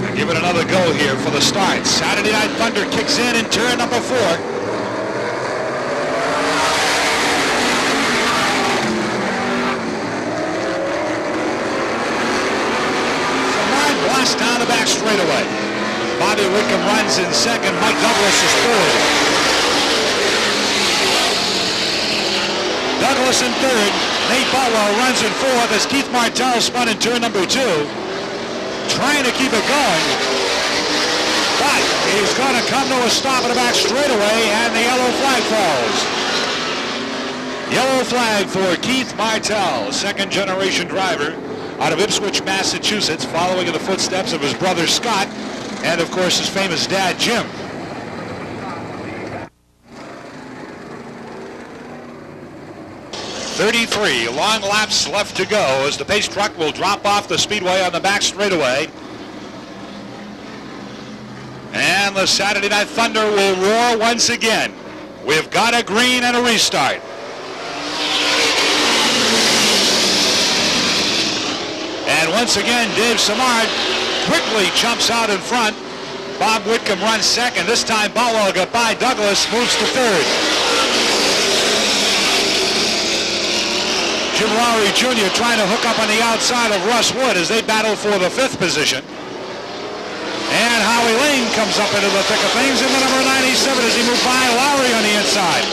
Speaker 1: They're giving another go here for the start. Saturday Night Thunder kicks in turn number 4. Samard blasts down the back straightaway. Bobby Whitcomb runs in second. Mike Douglas is third. Douglas in third. Nate Baldwin runs in fourth as Keith Martell spun in turn number 2. Trying to keep it going, but he's going to come to a stop at the back straightaway, and the yellow flag falls. Yellow flag for Keith Martell, second-generation driver out of Ipswich, Massachusetts, following in the footsteps of his brother Scott, and of course his famous dad Jim. .33 long laps left to go as the pace truck will drop off the speedway on the back straightaway. And the Saturday Night Thunder will roar once again. We've got a green and a restart. And once again, Dave Samard quickly jumps out in front. Bob Whitcomb runs second. This time Baldwin got by. Douglas moves to third. Jim Lowry Jr. trying to hook up on the outside of Russ Wood as they battle for the 5th position. And Howie Lane comes up into the thick of things in the number 97 as he moves by Lowry on the inside.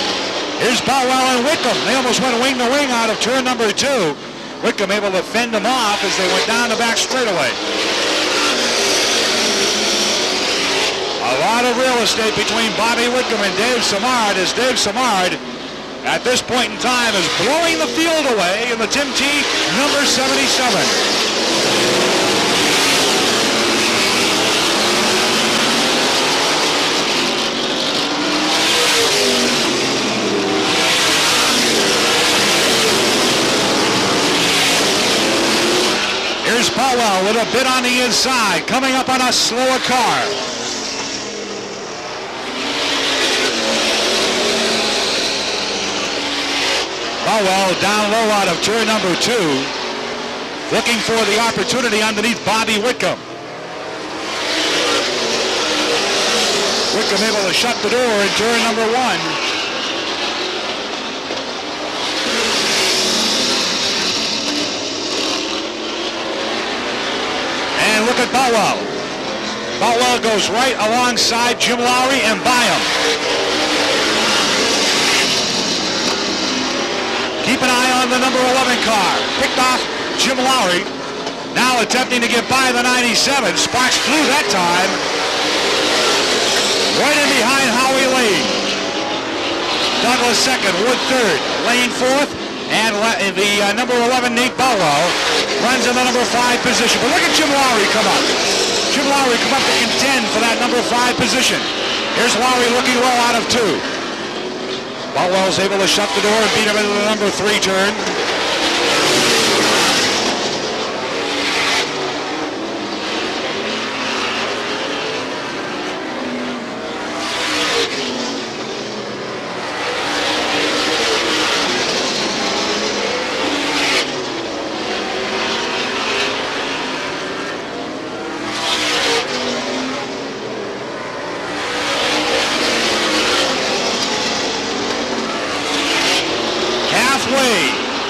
Speaker 1: Here's Baldwin and Whitcomb. They almost went wing to wing out of turn number 2. Whitcomb able to fend them off as they went down the back straightaway. A lot of real estate between Bobby Whitcomb and Dave Samard as Dave Samard at this point in time is blowing the field away in the Tim T number 77. Here's Powell with a bit on the inside, coming up on a slower car. Powell down low out of turn number 2, looking for the opportunity underneath Bobby Whitcomb. Whitcomb able to shut the door in turn number 1. And look at Baldwin. Baldwin goes right alongside Jim Lowry and by him. Keep an eye on the number 11 car. Picked off Jim Lowry. Now attempting to get by the 97. Sparks flew that time. Right in behind Howie Lane. Douglas second, Wood third, Lane fourth, and the number 11 Nate Baldwin runs in the number 5 position. But look at Jim Lowry come up. Jim Lowry come up to contend for that number 5 position. Here's Lowry looking well out of 2. Baldwin's able to shut the door and beat him into the number 3 turn.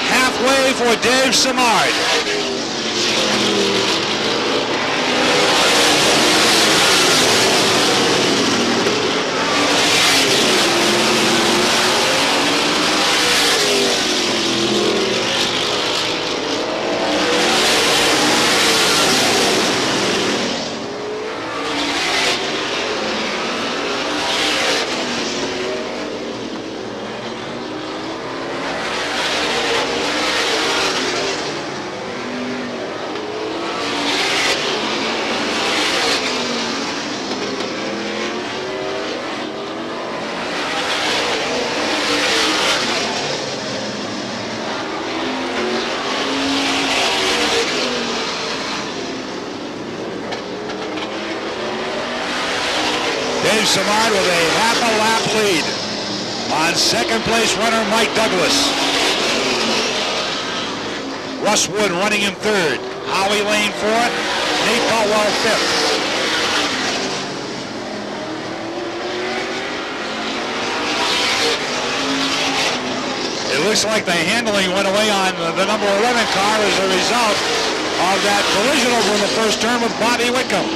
Speaker 1: Halfway for Dave Simard. Dave Simard with a half a lap lead on second place runner Mike Douglas. Russ Wood running in third. Howie Lane fourth. Nate Baldwin fifth. It looks like the handling went away on the number 11 car as a result of that collision over in the first turn with Bobby Wickham.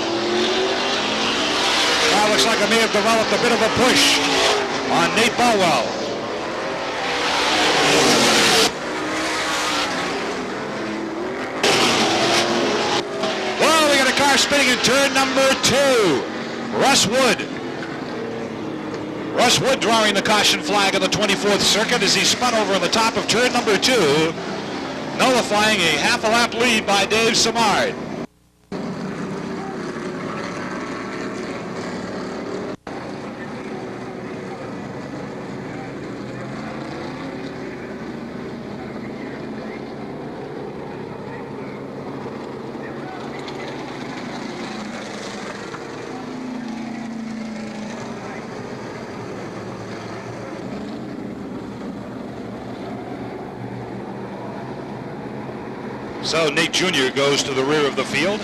Speaker 1: Looks like it may have developed a bit of a push on Nate Baldwin. Well, we got a car spinning in turn number 2. Russ Wood. Russ Wood drawing the caution flag on the 24th circuit as he spun over on the top of turn number 2, nullifying a half a lap lead by Dave Simard. So Nate Jr. goes to the rear of the field.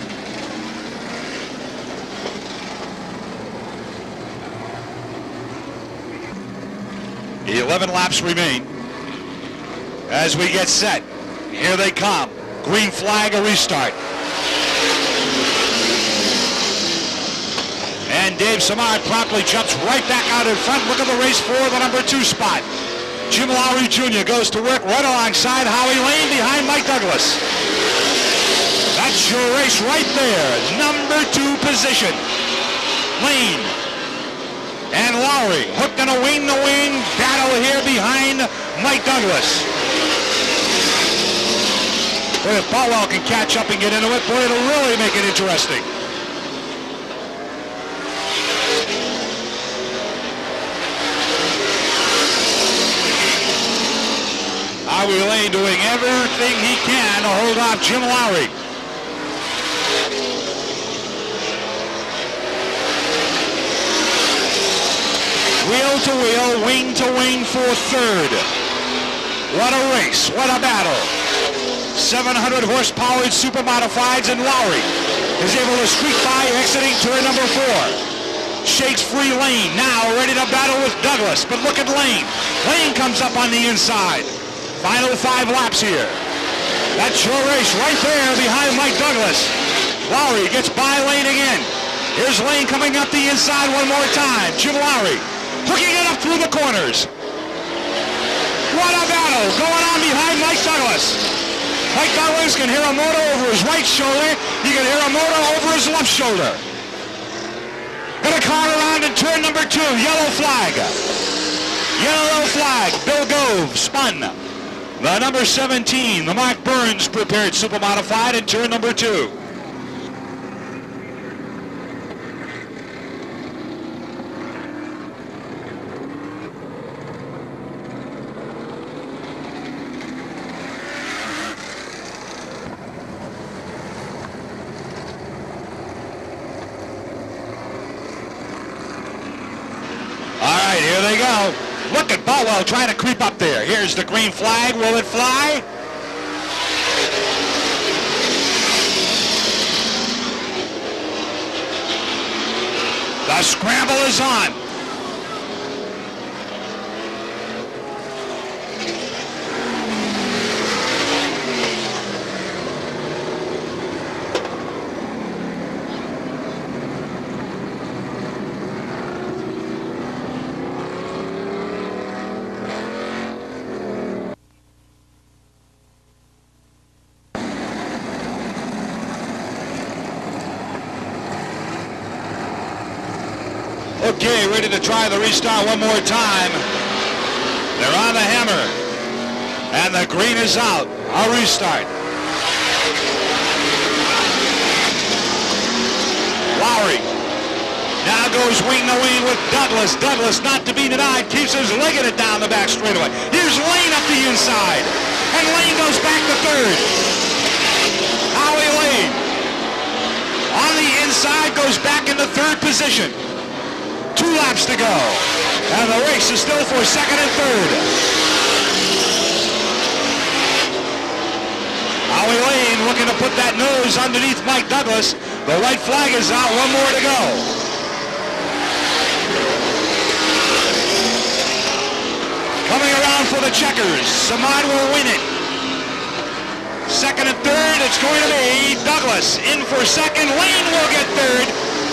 Speaker 1: The 11 laps remain. As we get set, here they come. Green flag, a restart. And Dave Simard promptly jumps right back out in front. Look at the race for the number 2 spot. Jim Lowry Jr. goes to work right alongside Howie Lane behind Mike Douglas. That's your race right there. Number 2 position. Lane and Lowry hooked in a wing-to-wing battle here behind Mike Douglas. Boy, if Baldwin can catch up and get into it, boy, it'll really make it interesting. Howie Lane doing everything he can to hold off Jim Lowry. Wheel to wheel, wing to wing for third. What a race, what a battle. 700 horsepower Supermodifieds, and Lowry is able to streak by exiting turn number 4. Shakes free Lane, now ready to battle with Douglas, but look at Lane. Lane comes up on the inside. Final 5 laps here. That's your race right there behind Mike Douglas. Lowry gets by Lane again. Here's Lane coming up the inside one more time. Jim Lowry hooking it up through the corners. What a battle going on down behind Mike Douglas. Mike Douglas can hear a motor over his right shoulder. He can hear a motor over his left shoulder. Gonna car around in turn number 2. Yellow flag. Yellow flag. Bill Gove spun. The number 17, the Mark Burns prepared Supermodified in turn number 2. Here they go. Look at Baldwin trying to creep up there. Here's the green flag. Will it fly? The scramble is on. Okay, ready to try the restart one more time. They're on the hammer. And the green is out. I'll restart. Lowry. Now goes wing to wing with Douglas. Douglas, not to be denied, keeps his legging it down the back straightaway. Here's Lane up the inside. And Lane goes back to third. Howie Lane on the inside goes back into third position. 2 laps to go. And the race is still for second and third. Howie Lane looking to put that nose underneath Mike Douglas. The white flag is out. 1 more to go. Coming around for the checkers. Samad will win it. Second and third, it's going to be Douglas in for second. Lane will get third.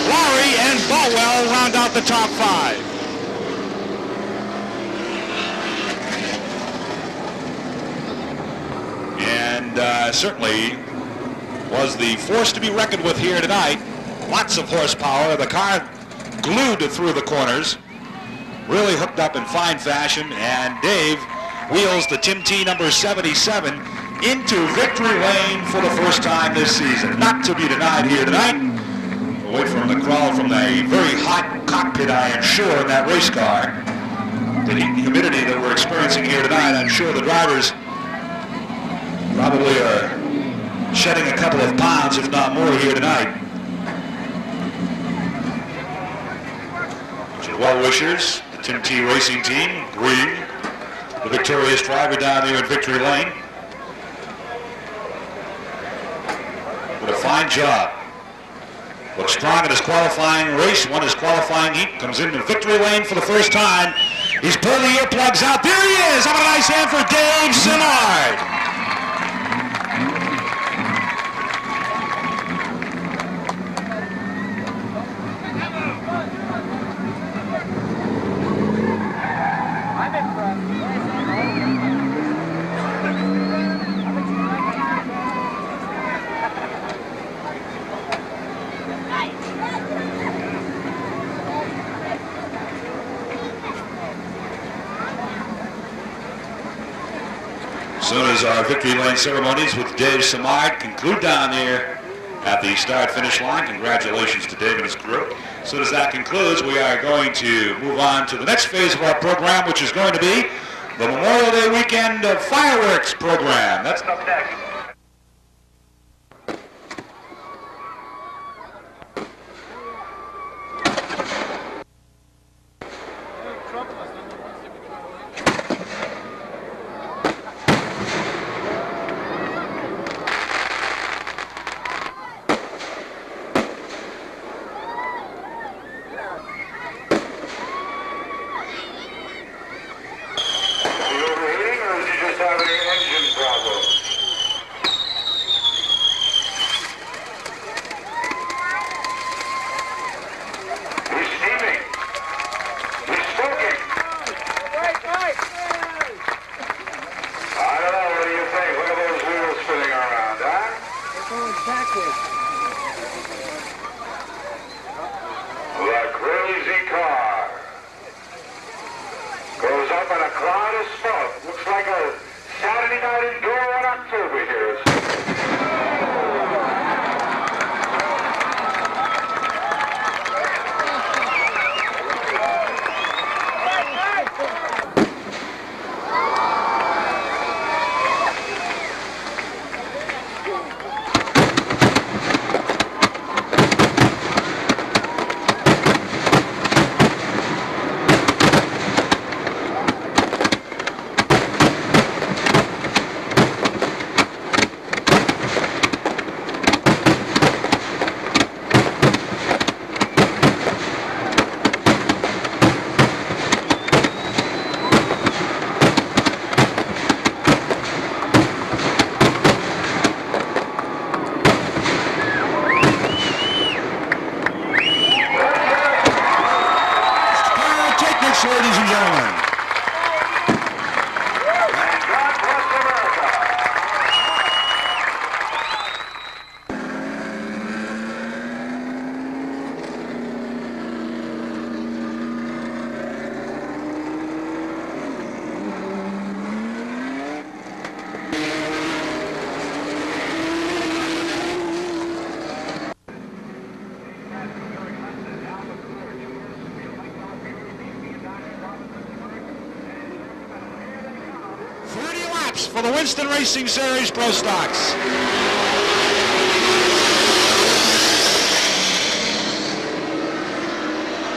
Speaker 1: Lowry and Baldwin round out the top 5. And certainly was the force to be reckoned with here tonight. Lots of horsepower. The car glued through the corners. Really hooked up in fine fashion. And Dave wheels the Tim T number 77 into victory lane for the first time this season. Not to be denied here tonight. Away from the crowd from the very hot cockpit, I am sure, in that race car. The heat and humidity that we're experiencing here tonight, I'm sure the drivers probably are shedding a couple of pounds, if not more, here tonight. Your well-wishers, the Tim T Racing Team, green, the victorious driver down there in victory lane. Did a fine job. Looks strong in his qualifying race, won his qualifying heat, comes into victory lane for the first time. He's pulled the earplugs out. There he is! How about a nice hand for Dave Simard? Soon as our victory lane ceremonies with Dave Simard conclude down there at the start-finish line, congratulations to Dave and his crew. As soon as that concludes, we are going to move on to the next phase of our program, which is going to be the Memorial Day weekend fireworks program. That's up next.
Speaker 3: I don't know. going backwards.
Speaker 4: The crazy car goes up in a cloud of smoke. Looks like a Saturday night indoor in October here.
Speaker 1: Ladies and gentlemen.
Speaker 4: And God bless America.
Speaker 1: For the Winston Racing Series Pro Stocks.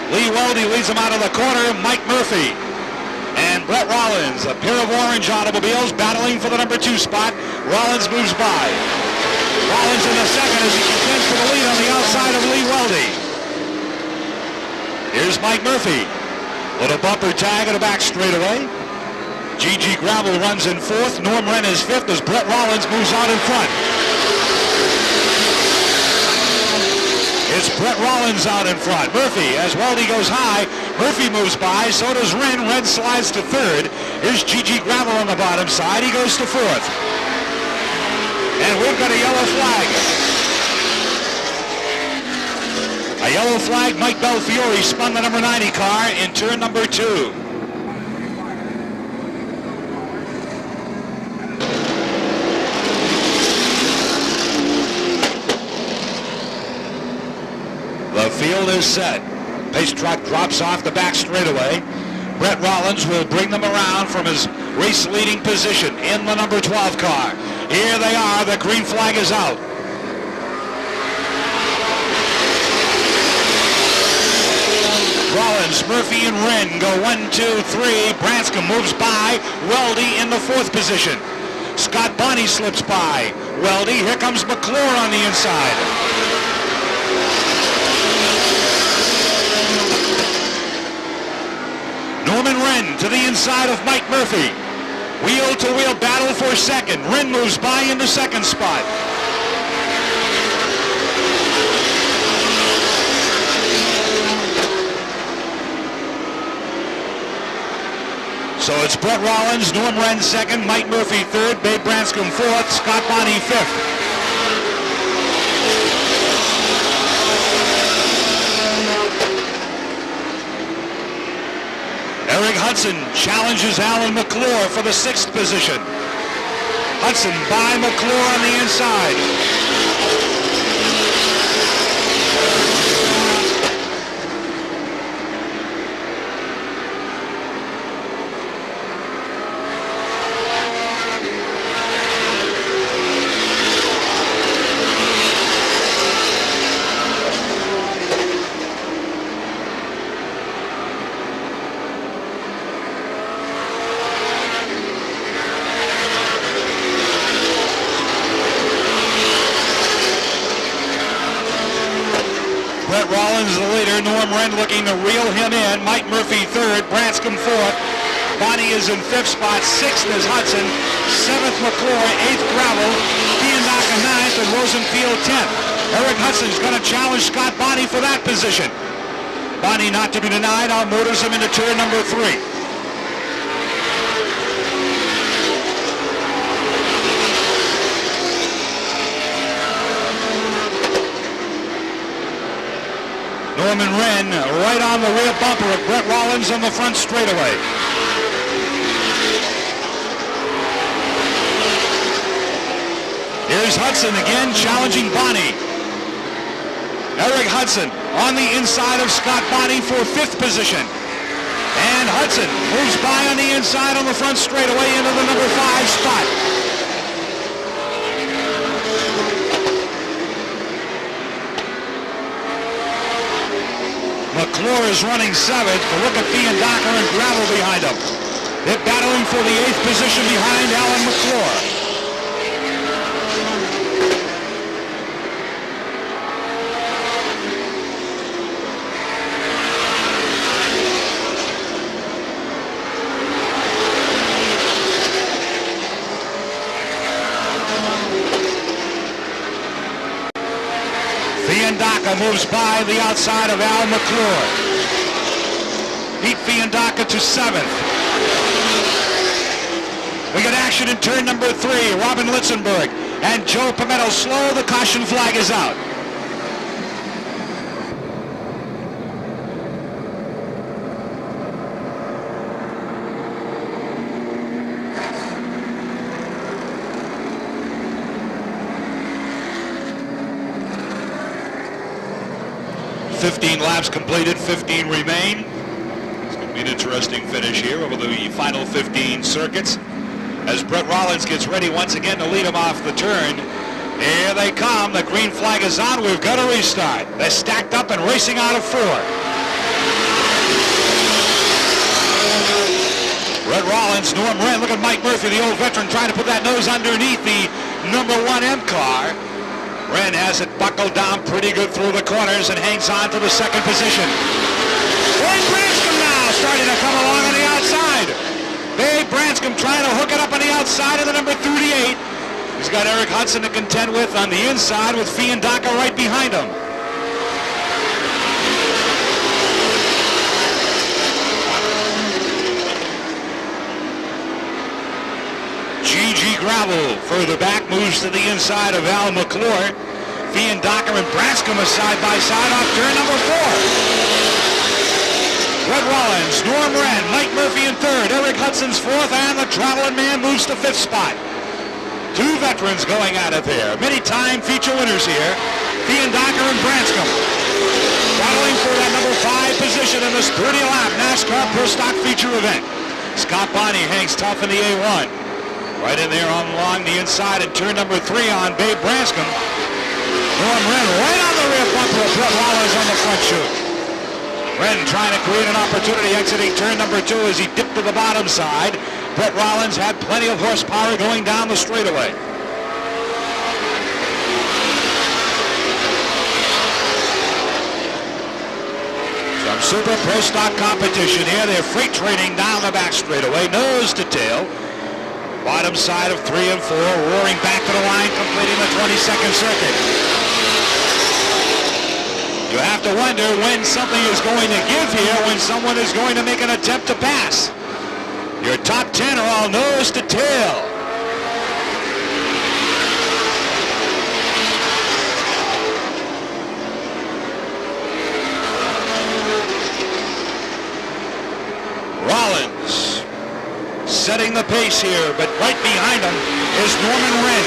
Speaker 1: Lee Weldy leads them out of the corner. Mike Murphy and Brett Rollins, a pair of orange automobiles battling for the number 2 spot. Rollins moves by. Rollins in the second as he contends for the lead on the outside of Lee Weldy. Here's Mike Murphy. Little bumper tag at the back straightaway. G.G. Gravel runs in 4th. Norm Wren is 5th as Brett Rollins moves out in front. It's Brett Rollins out in front. Murphy, as Weldy goes high, Murphy moves by. So does Wren. Wren slides to 3rd. Here's G.G. Gravel on the bottom side. He goes to 4th. And we've got a yellow flag. A yellow flag. Mike Belfiore spun the number 90 car in turn number 2. The field is set. Pace truck drops off the back straightaway. Brett Rollins will bring them around from his race-leading position in the number 12 car. Here they are. The green flag is out. Rollins, Murphy, and Wren go 1, 2, 3. Branscombe moves by. Weldy in the 4th position. Scott Bonney slips by. Weldy. Here comes McClure on the inside. Norman Wren to the inside of Mike Murphy. Wheel-to-wheel battle for 2nd. Wren moves by in the 2nd spot. So it's Brett Rollins, Norm Wren 2nd, Mike Murphy 3rd, Babe Branscombe 4th, Scott Bonney 5th. Eric Hudson challenges Alan McClure for the 6th position. Hudson by McClure on the inside. Rollins the leader, Norm Wren looking to reel him in. Mike Murphy 3rd, Branscombe 4th. Bonney is in 5th spot. 6th is Hudson. 7th McClure. 8th Gravel. Biannaca 9th and Rosenfield 10th. Eric Hudson's going to challenge Scott Bonney for that position. Bonney not to be denied. Outmotors him into turn number 3. Norman Wren right on the rear bumper of Brett Rollins on the front straightaway. Here's Hudson again challenging Bonney. Eric Hudson on the inside of Scott Bonney for 5th position. And Hudson moves by on the inside on the front straightaway into the number 5 spot. McClure is running 7th, but look at Fiandaca and Gravel behind him. They're battling for the 8th position behind Alan McClure. Fiandaca moves by the outside of Al McClure. Pete Fiandaca to 7th. We got action in turn number 3. Robin Litzenberg and Joe Pimetto slow. The caution flag is out. .15 laps completed, 15 remain. It's going to be an interesting finish here over the final 15 circuits as Brett Rollins gets ready once again to lead him off the turn. Here they come. The green flag is on. We've got to restart. They're stacked up and racing out of 4. Brett Rollins, Norm Wren. Look at Mike Murphy, the old veteran, trying to put that nose underneath the number 1 M car. Wren has it buckled down pretty good through the corners and hangs on to the 2nd position. Babe Branscombe now starting to come along on the outside. Babe Branscombe trying to hook it up on the outside of the number 38. He's got Eric Hudson to contend with on the inside with Fiandaca right behind him. G.G. Gravel further back moves to the inside of Al McClure. Fiandaca and Branscombe are side by side off turn number 4. Brett Rollins, Norm Wren, Mike Murphy in 3rd, Eric Hudson's 4th, and the traveling man moves to 5th spot. 2 veterans going at it there. Many-time feature winners here. Fiandaca and Branscombe battling for that number 5 position in this 30-lap NASCAR Pro Stock feature event. Scott Bonney hangs tough in the A1. Right in there along the inside in turn number 3 on Babe Branscombe. Norm Wren right on the rear bumper of Brett Rollins on the front chute. Wren trying to create an opportunity exiting turn number 2 as he dipped to the bottom side. Brett Rollins had plenty of horsepower going down the straightaway. Some Super Pro Stock competition here. They're freight training down the back straightaway, nose to tail. Bottom side of 3 and 4, roaring back to the line, completing the 22nd circuit. You have to wonder when something is going to give here, when someone is going to make an attempt to pass. Your top 10 are all nose to tail. Rollins setting the pace here, but right behind him is Norman Wren.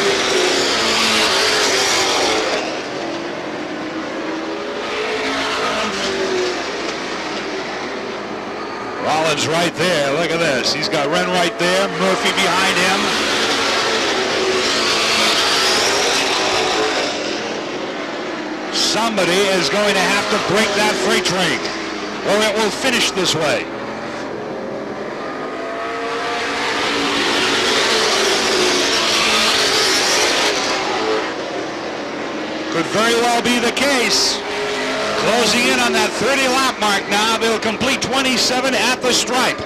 Speaker 1: Rollins right there. Look at this. He's got Wren right there. Murphy behind him. Somebody is going to have to break that freight train, or it will finish this way. Could very well be the case. Closing in on that 30-lap mark now. They'll complete 27 at the stripe.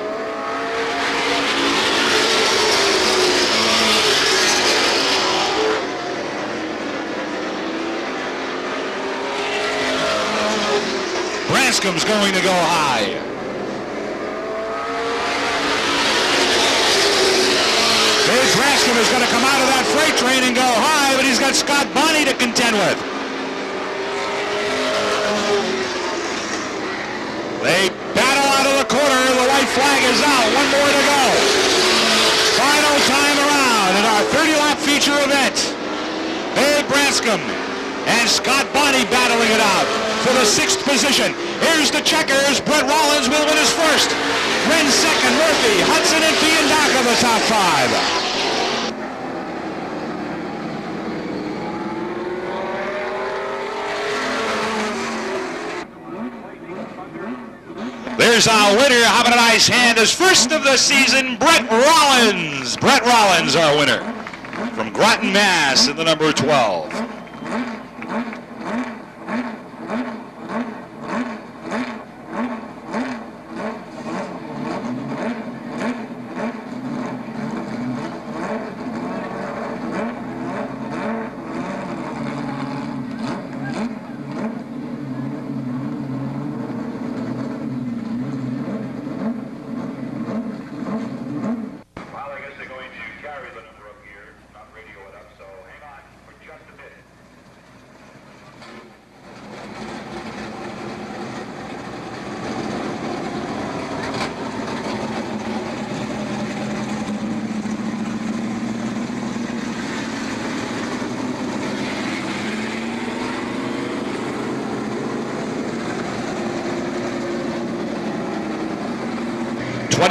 Speaker 1: Branscombe's going to go high. Dave Branscombe is going to come out of that freight train and go high, but he's got Scott Bonney to contend with. They battle out of the corner. The white flag is out. One more to go. Final time around in our 30-lap feature event. Abe Branscombe and Scott Bonney battling it out for the 6th position. Here's the checkers. Brett Rollins will win his first. Wren second. Murphy, Hudson, and Biandaca the top 5. There's our winner. How about a nice hand? His first of the season, Brett Rollins. Brett Rollins, our winner from Groton, Mass, in the number 12.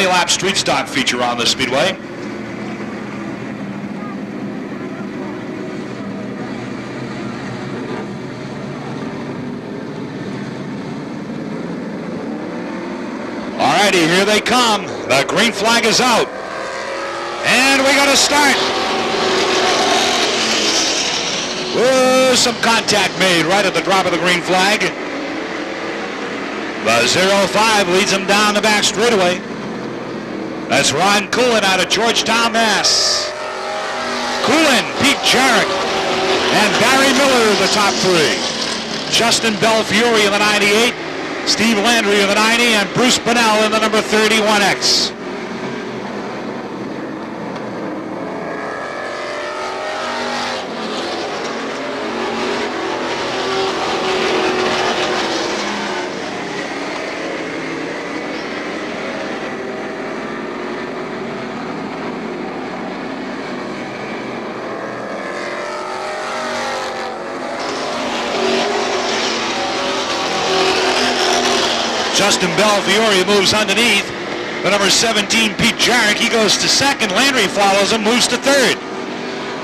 Speaker 1: Lap street stock feature on the Speedway. Alrighty, here they come. The green flag is out. And we got to start. Whoa, some contact made right at the drop of the green flag. The 05 leads them down the back straightaway. That's Ron Coolin out of Georgetown, Mass. Coolin, Pete Jarrett, and Barry Miller, the top 3. Justin Belfiore in the 98, Steve Landry in the 90, and Bruce Bonnell in the number 31X. Justin Belfiore moves underneath. The number 17, Pete Jarrett, he goes to second. Landry follows him, moves to third.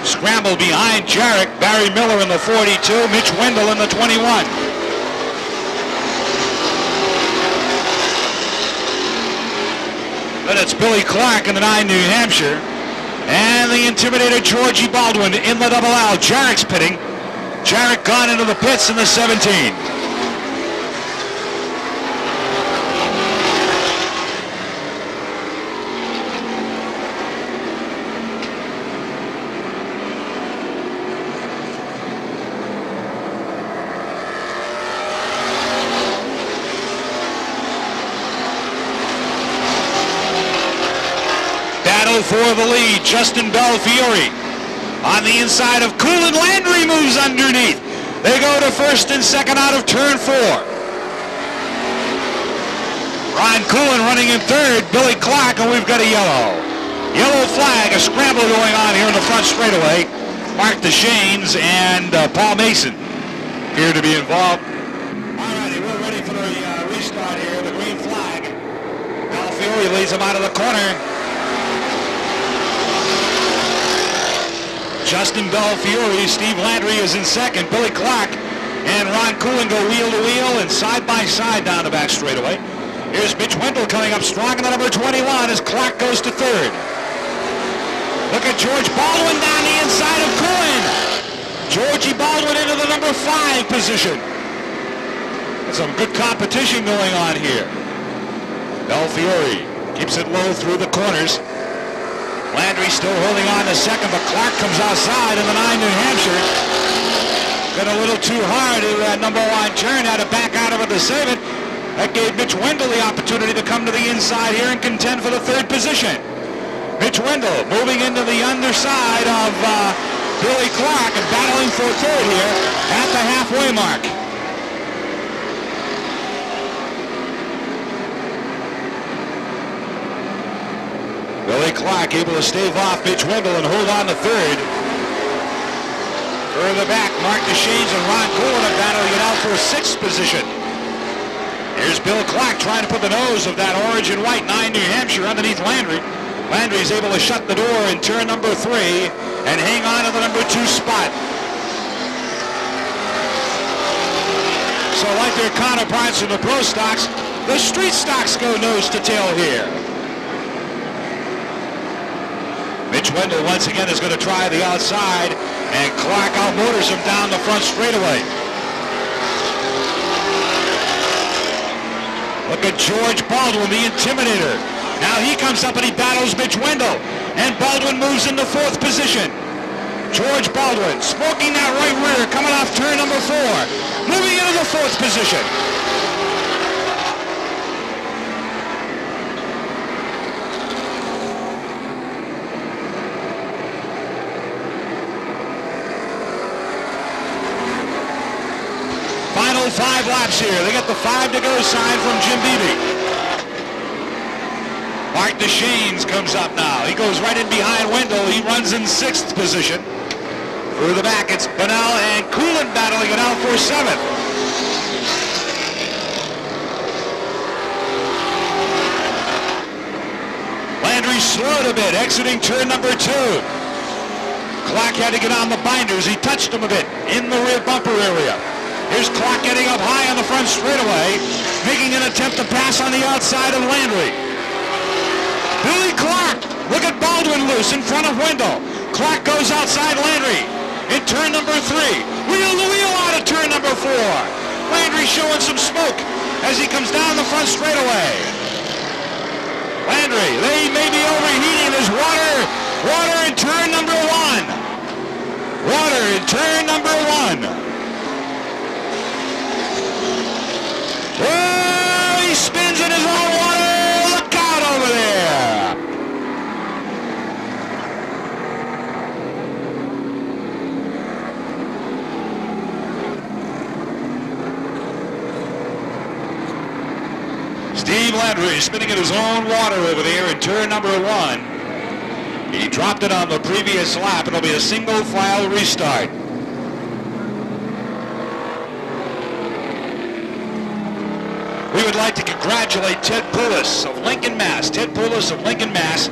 Speaker 1: Scramble behind Jarrett, Barry Miller in the 42, Mitch Wendell in the 21. Then it's Billy Clark in the 9, New Hampshire. And the Intimidator Georgie Baldwin in the double L. Jarrett's pitting. Jarrett gone into the pits in the 17. For the lead, Justin Belfiore on the inside of Coolin. Landry moves underneath. They go to first and second out of turn 4. Ron Coolin running in third, Billy Clark, and we've got a yellow flag, a scramble going on here in the front straightaway. Mark DeShanes and Paul Mason appear to be involved. Alrighty, we're ready for the restart here. The green flag. Belfiore leads him out of the corner. Justin Belfiore, Steve Landry is in second. Billy Clark and Ron Coolin go wheel to wheel and side by side down the back straightaway. Here's Mitch Wendell coming up strong in the number 21 as Clark goes to third. Look at George Baldwin down the inside of Coolin. Georgie Baldwin into the number 5 position. There's some good competition going on here. Belfiore keeps it low through the corners. Landry still holding on to second, but Clark comes outside in the 9, New Hampshire. Got a little too hard in that number 1 turn, had to back out of it to save it. That gave Mitch Wendell the opportunity to come to the inside here and contend for the 3rd position. Mitch Wendell moving into the underside of Billy Clark and battling for 3rd here at the halfway mark. Billy Clark able to stave off Mitch Wendell and hold on to third. Further back, Mark DeShanes and Ron Coolin are battling it out for a sixth position. Here's Bill Clark trying to put the nose of that orange and white 9 New Hampshire underneath Landry. Landry's able to shut the door in turn number 3 and hang on to the number 2 spot. So like their counterparts in the pro stocks, the street stocks go nose to tail here. Mitch Wendell once again is going to try the outside, and Clark outmotors him down the front straightaway. Look at George Baldwin, the Intimidator. Now he comes up and he battles Mitch Wendell, and Baldwin moves into 4th position. George Baldwin smoking that right rear, coming off turn number 4, moving into the 4th position. Final 5 laps here. They got the 5 to go sign from Jim Beebe. Mark DeShanes comes up now. He goes right in behind Wendell. He runs in 6th position. Through the back, it's Bunnell and Coolin battling it out for 7th. Landry slowed a bit, exiting turn number 2. Clark had to get on the binders. He touched him a bit in the rear bumper area. Here's Clark getting up high on the front straightaway, making an attempt to pass on the outside of Landry. Billy Clark, look at Baldwin loose in front of Wendell. Clark goes outside Landry in turn number 3. Wheel to wheel out of turn number 4. Landry showing some smoke as he comes down the front straightaway. Landry, they may be overheating. There's water in turn number 1. Water in turn number 1. Oh, he spins in his own water. Look out over there. Steve Landry spinning in his own water over there in turn number 1. He dropped it on the previous lap. It'll be a single file restart. We would like to congratulate Ted Poulos of Lincoln, Mass. Ted Poulos of Lincoln, Mass.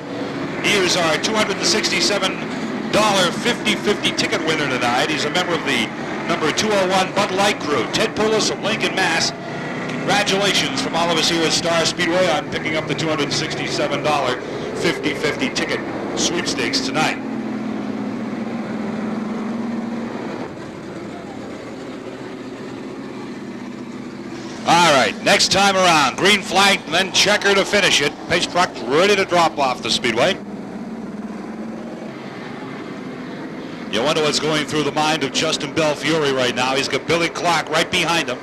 Speaker 1: He is our $267 50-50 ticket winner tonight. He's a member of the number 201 Bud Light crew. Ted Poulos of Lincoln, Mass. Congratulations from all of us here at Star Speedway on picking up the $267 50-50 ticket sweepstakes tonight. All right, next time around, green flag, then checker to finish it. Pace truck ready to drop off the speedway. You wonder what's going through the mind of Justin Belfiore right now. He's got Billy Clark right behind him.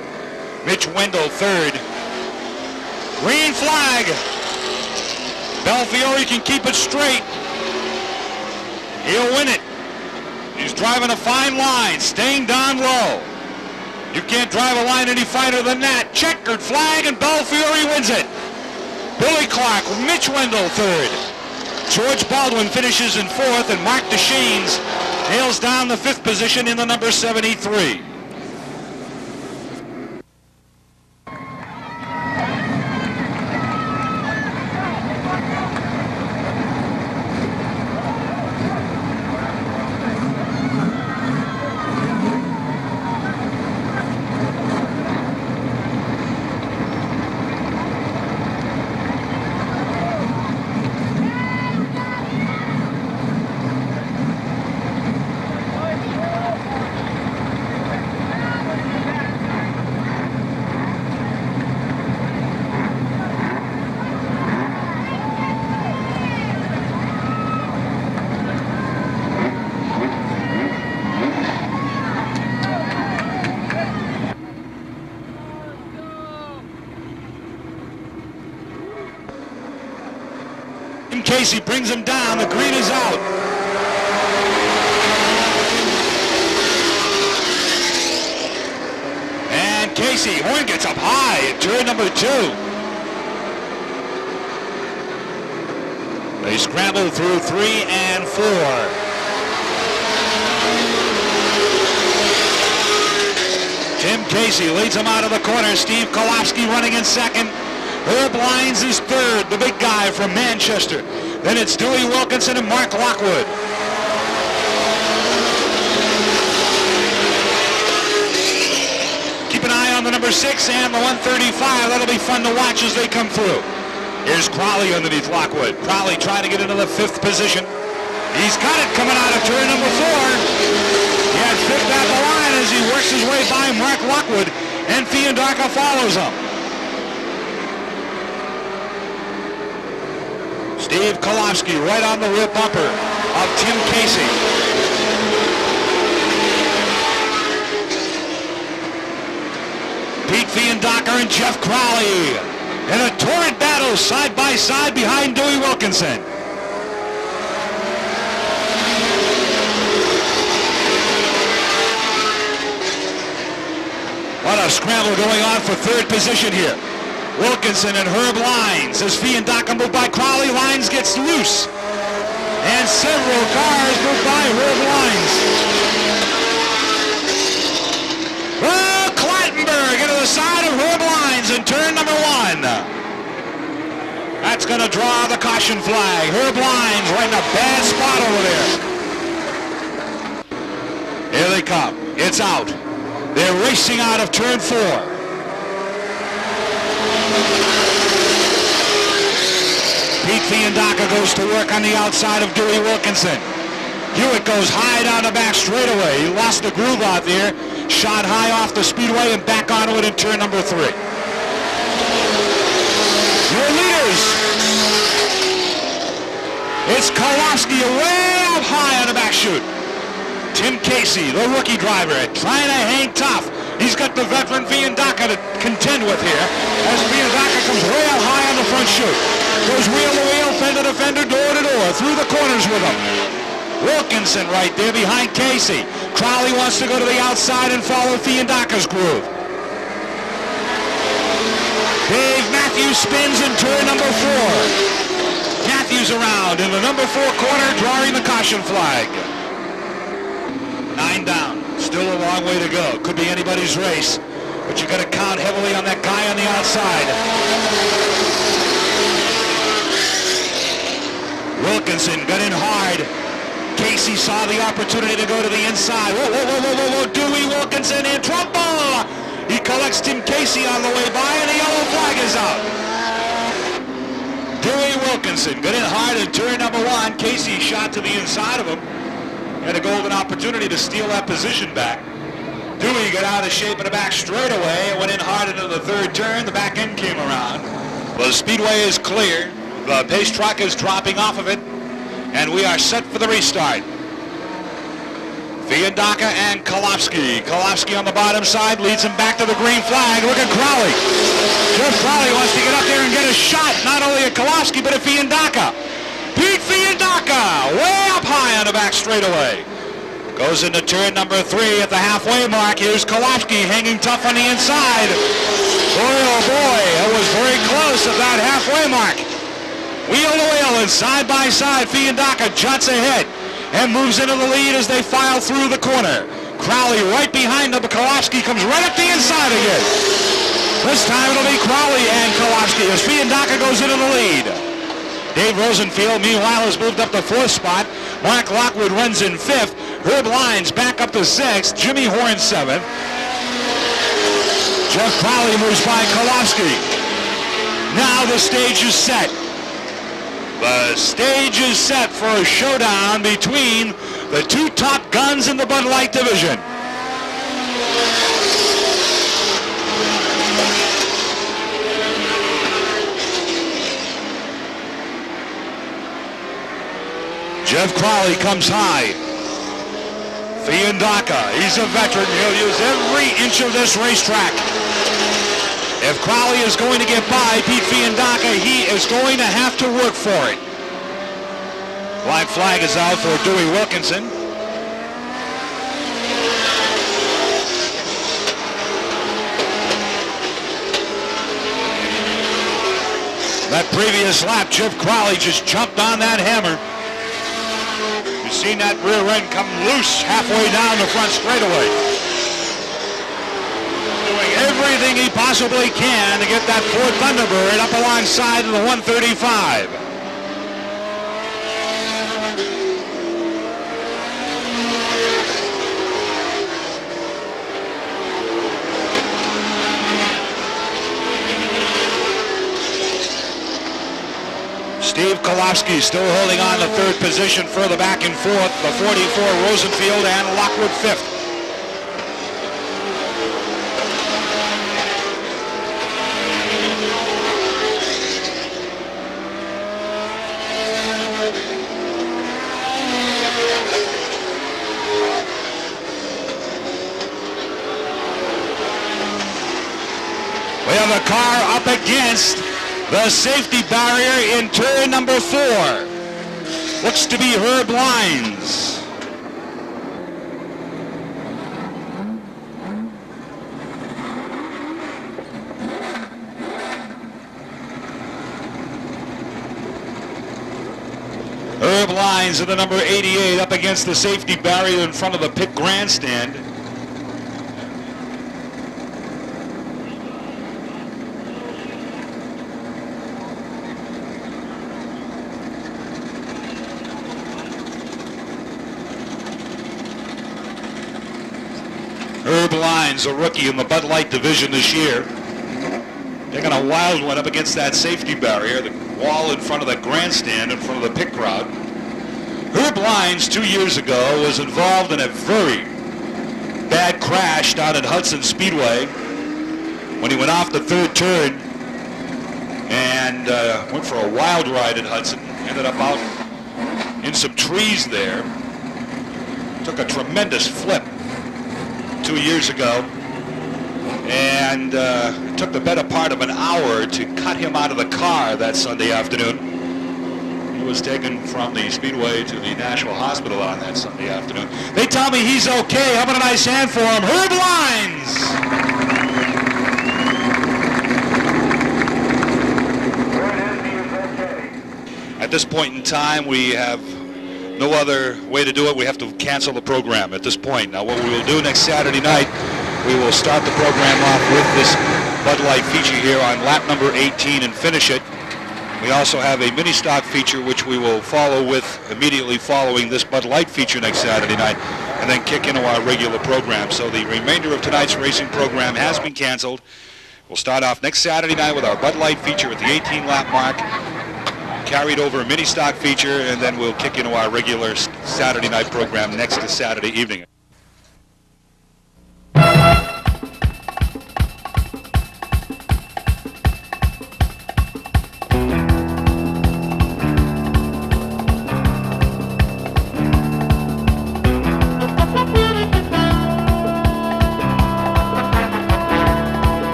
Speaker 1: Mitch Wendell 3rd. Green flag. Belfiore can keep it straight. He'll win it. He's driving a fine line, staying down low. You can't drive a line any finer than that. Checkered flag, and Belfiore wins it. Billy Clark, Mitch Wendell 3rd. George Baldwin finishes in 4th, and Mark DeShanes nails down the 5th position in the number 73. Casey brings him down. The green is out. And Casey Horn gets up high in turn number 2. We scrambled through 3 and 4. Tim Casey leads him out of the corner. Steve Kolofsky running in second. Herb Lyons is third, the big guy from Manchester. Then it's Dewey Wilkinson and Mark Lockwood. Keep an eye on the number 6 and the 135. That'll be fun to watch as they come through. Here's Crowley underneath Lockwood. Crowley trying to get into the 5th position. He's got it coming out of turn number 4. He had 5th at the line as he works his way by Mark Lockwood, and Fiandaca follows him. Steve Kolofsky right on the rear bumper of Tim Casey. Pete Fiandaca and Jeff Crowley in a torrid battle side by side behind Dewey Wilkinson. What a scramble going on for 3rd position here. Wilkinson and Herb Lyons as Fiandaca moved by Crowley. Lyons gets loose. And several cars move by Herb Lyons. Oh, Clattenburg into the side of Herb Lyons in turn number 1. That's going to draw the caution flag. Herb Lyons right in a bad spot over there. Here they come. It's out. They're racing out of turn 4. Pete Fiandaca goes to work on the outside of Dewey Wilkinson. Hewitt goes high down the back straightaway. He lost the groove out there. Shot high off the speedway and back onto it in turn number 3. Your leaders. It's Kolofsky way up high on the back chute. Tim Casey, the rookie driver, trying to hang tough. He's got the veteran Fiandaca to contend with here as Fiandaca comes way up high on the front chute. Goes wheel to wheel, fender to fender, door to door, through the corners with him. Wilkinson right there behind Casey. Crowley wants to go to the outside and follow Fiandaca's groove. Dave Matthews spins in turn number 4. Matthews around in the number 4 corner, drawing the caution flag. 9 down. Still a long way to go. Could be anybody's race, but you got to count heavily on that guy on the outside. Wilkinson got in hard. Casey saw the opportunity to go to the inside. Whoa, whoa, whoa, whoa, whoa, whoa. Dewey Wilkinson in trouble. He collects Tim Casey on the way by, and the yellow flag is out. Dewey Wilkinson got in hard in turn number 1. Casey shot to the inside of him. Had a golden opportunity to steal that position back. Dewey got out of shape in the back straightaway and went in hard into the 3rd turn. The back end came around. Well, the speedway is clear. The pace truck is dropping off of it, and we are set for the restart. Fiandaca and Kolofsky. Kolofsky on the bottom side leads him back to the green flag. Look at Crowley. Jeff Crowley wants to get up there and get a shot, not only at Kolofsky, but at Fiandaca. Pete Fiandaca, way up high on the back straightaway. Goes into turn number 3 at the halfway mark. Here's Kolofsky hanging tough on the inside. Boy, oh boy, it was very close at that halfway mark. Wheel to wheel and side by side, Fiandaca juts ahead and moves into the lead as they file through the corner. Crowley right behind him, but Kolofsky comes right up the inside again. This time it'll be Crowley and Kolofsky as Fiandaca goes into the lead. Dave Rosenfield, meanwhile, has moved up to 4th spot. Mark Lockwood runs in 5th. Herb Lyons back up to 6th. Jimmy Horn 7th. Jeff Crowley moves by Kolofsky. Now the stage is set. The stage is set for a showdown between the 2 top guns in the Bud Light division. Jeff Crowley comes high. Fiandaca, he's a veteran. He'll use every inch of this racetrack. If Crowley is going to get by Pete Fiandaca, he is going to have to work for it. Black flag is out for Dewey Wilkinson. That previous lap, Jeff Crowley just jumped on that hammer. You've seen that rear end come loose halfway down the front straightaway. Doing everything he possibly can to get that Ford Thunderbird up alongside of the 135. Steve Kolofsky still holding on to third position, further back and forth. The 44 Rosenfield and Lockwood fifth. We have a car up against the safety barrier in turn number 4. Looks to be Herb Lines. Herb Lines in the number 88 up against the safety barrier in front of the pit grandstand. Herb Lines, a rookie in the Bud Light division this year, taking a wild one up against that safety barrier, the wall in front of the grandstand, in front of the pit crowd. Herb Lines 2 years ago was involved in a very bad crash down at Hudson Speedway when he went off the third turn and went for a wild ride at Hudson. Ended up out in some trees there. Took a tremendous flip 2 years ago, and it took the better part of an hour to cut him out of the car that Sunday afternoon. He was taken from the Speedway to the National Hospital on that Sunday afternoon. They tell me he's okay. How about a nice hand for him? Herb Lines! At this point in time, we have no other way to do it. We have to cancel the program at this point. Now, what we will do next Saturday night, we will start the program off with this Bud Light feature here on lap number 18 and finish it. We also have a mini stock feature which we will follow with immediately following this Bud Light feature next Saturday night, and then kick into our regular program. So the remainder of tonight's racing program has been canceled. We'll start off next Saturday night with our Bud Light feature at the 18 lap mark, carried over a mini stock feature, and then we'll kick into our regular Saturday night program next to Saturday evening.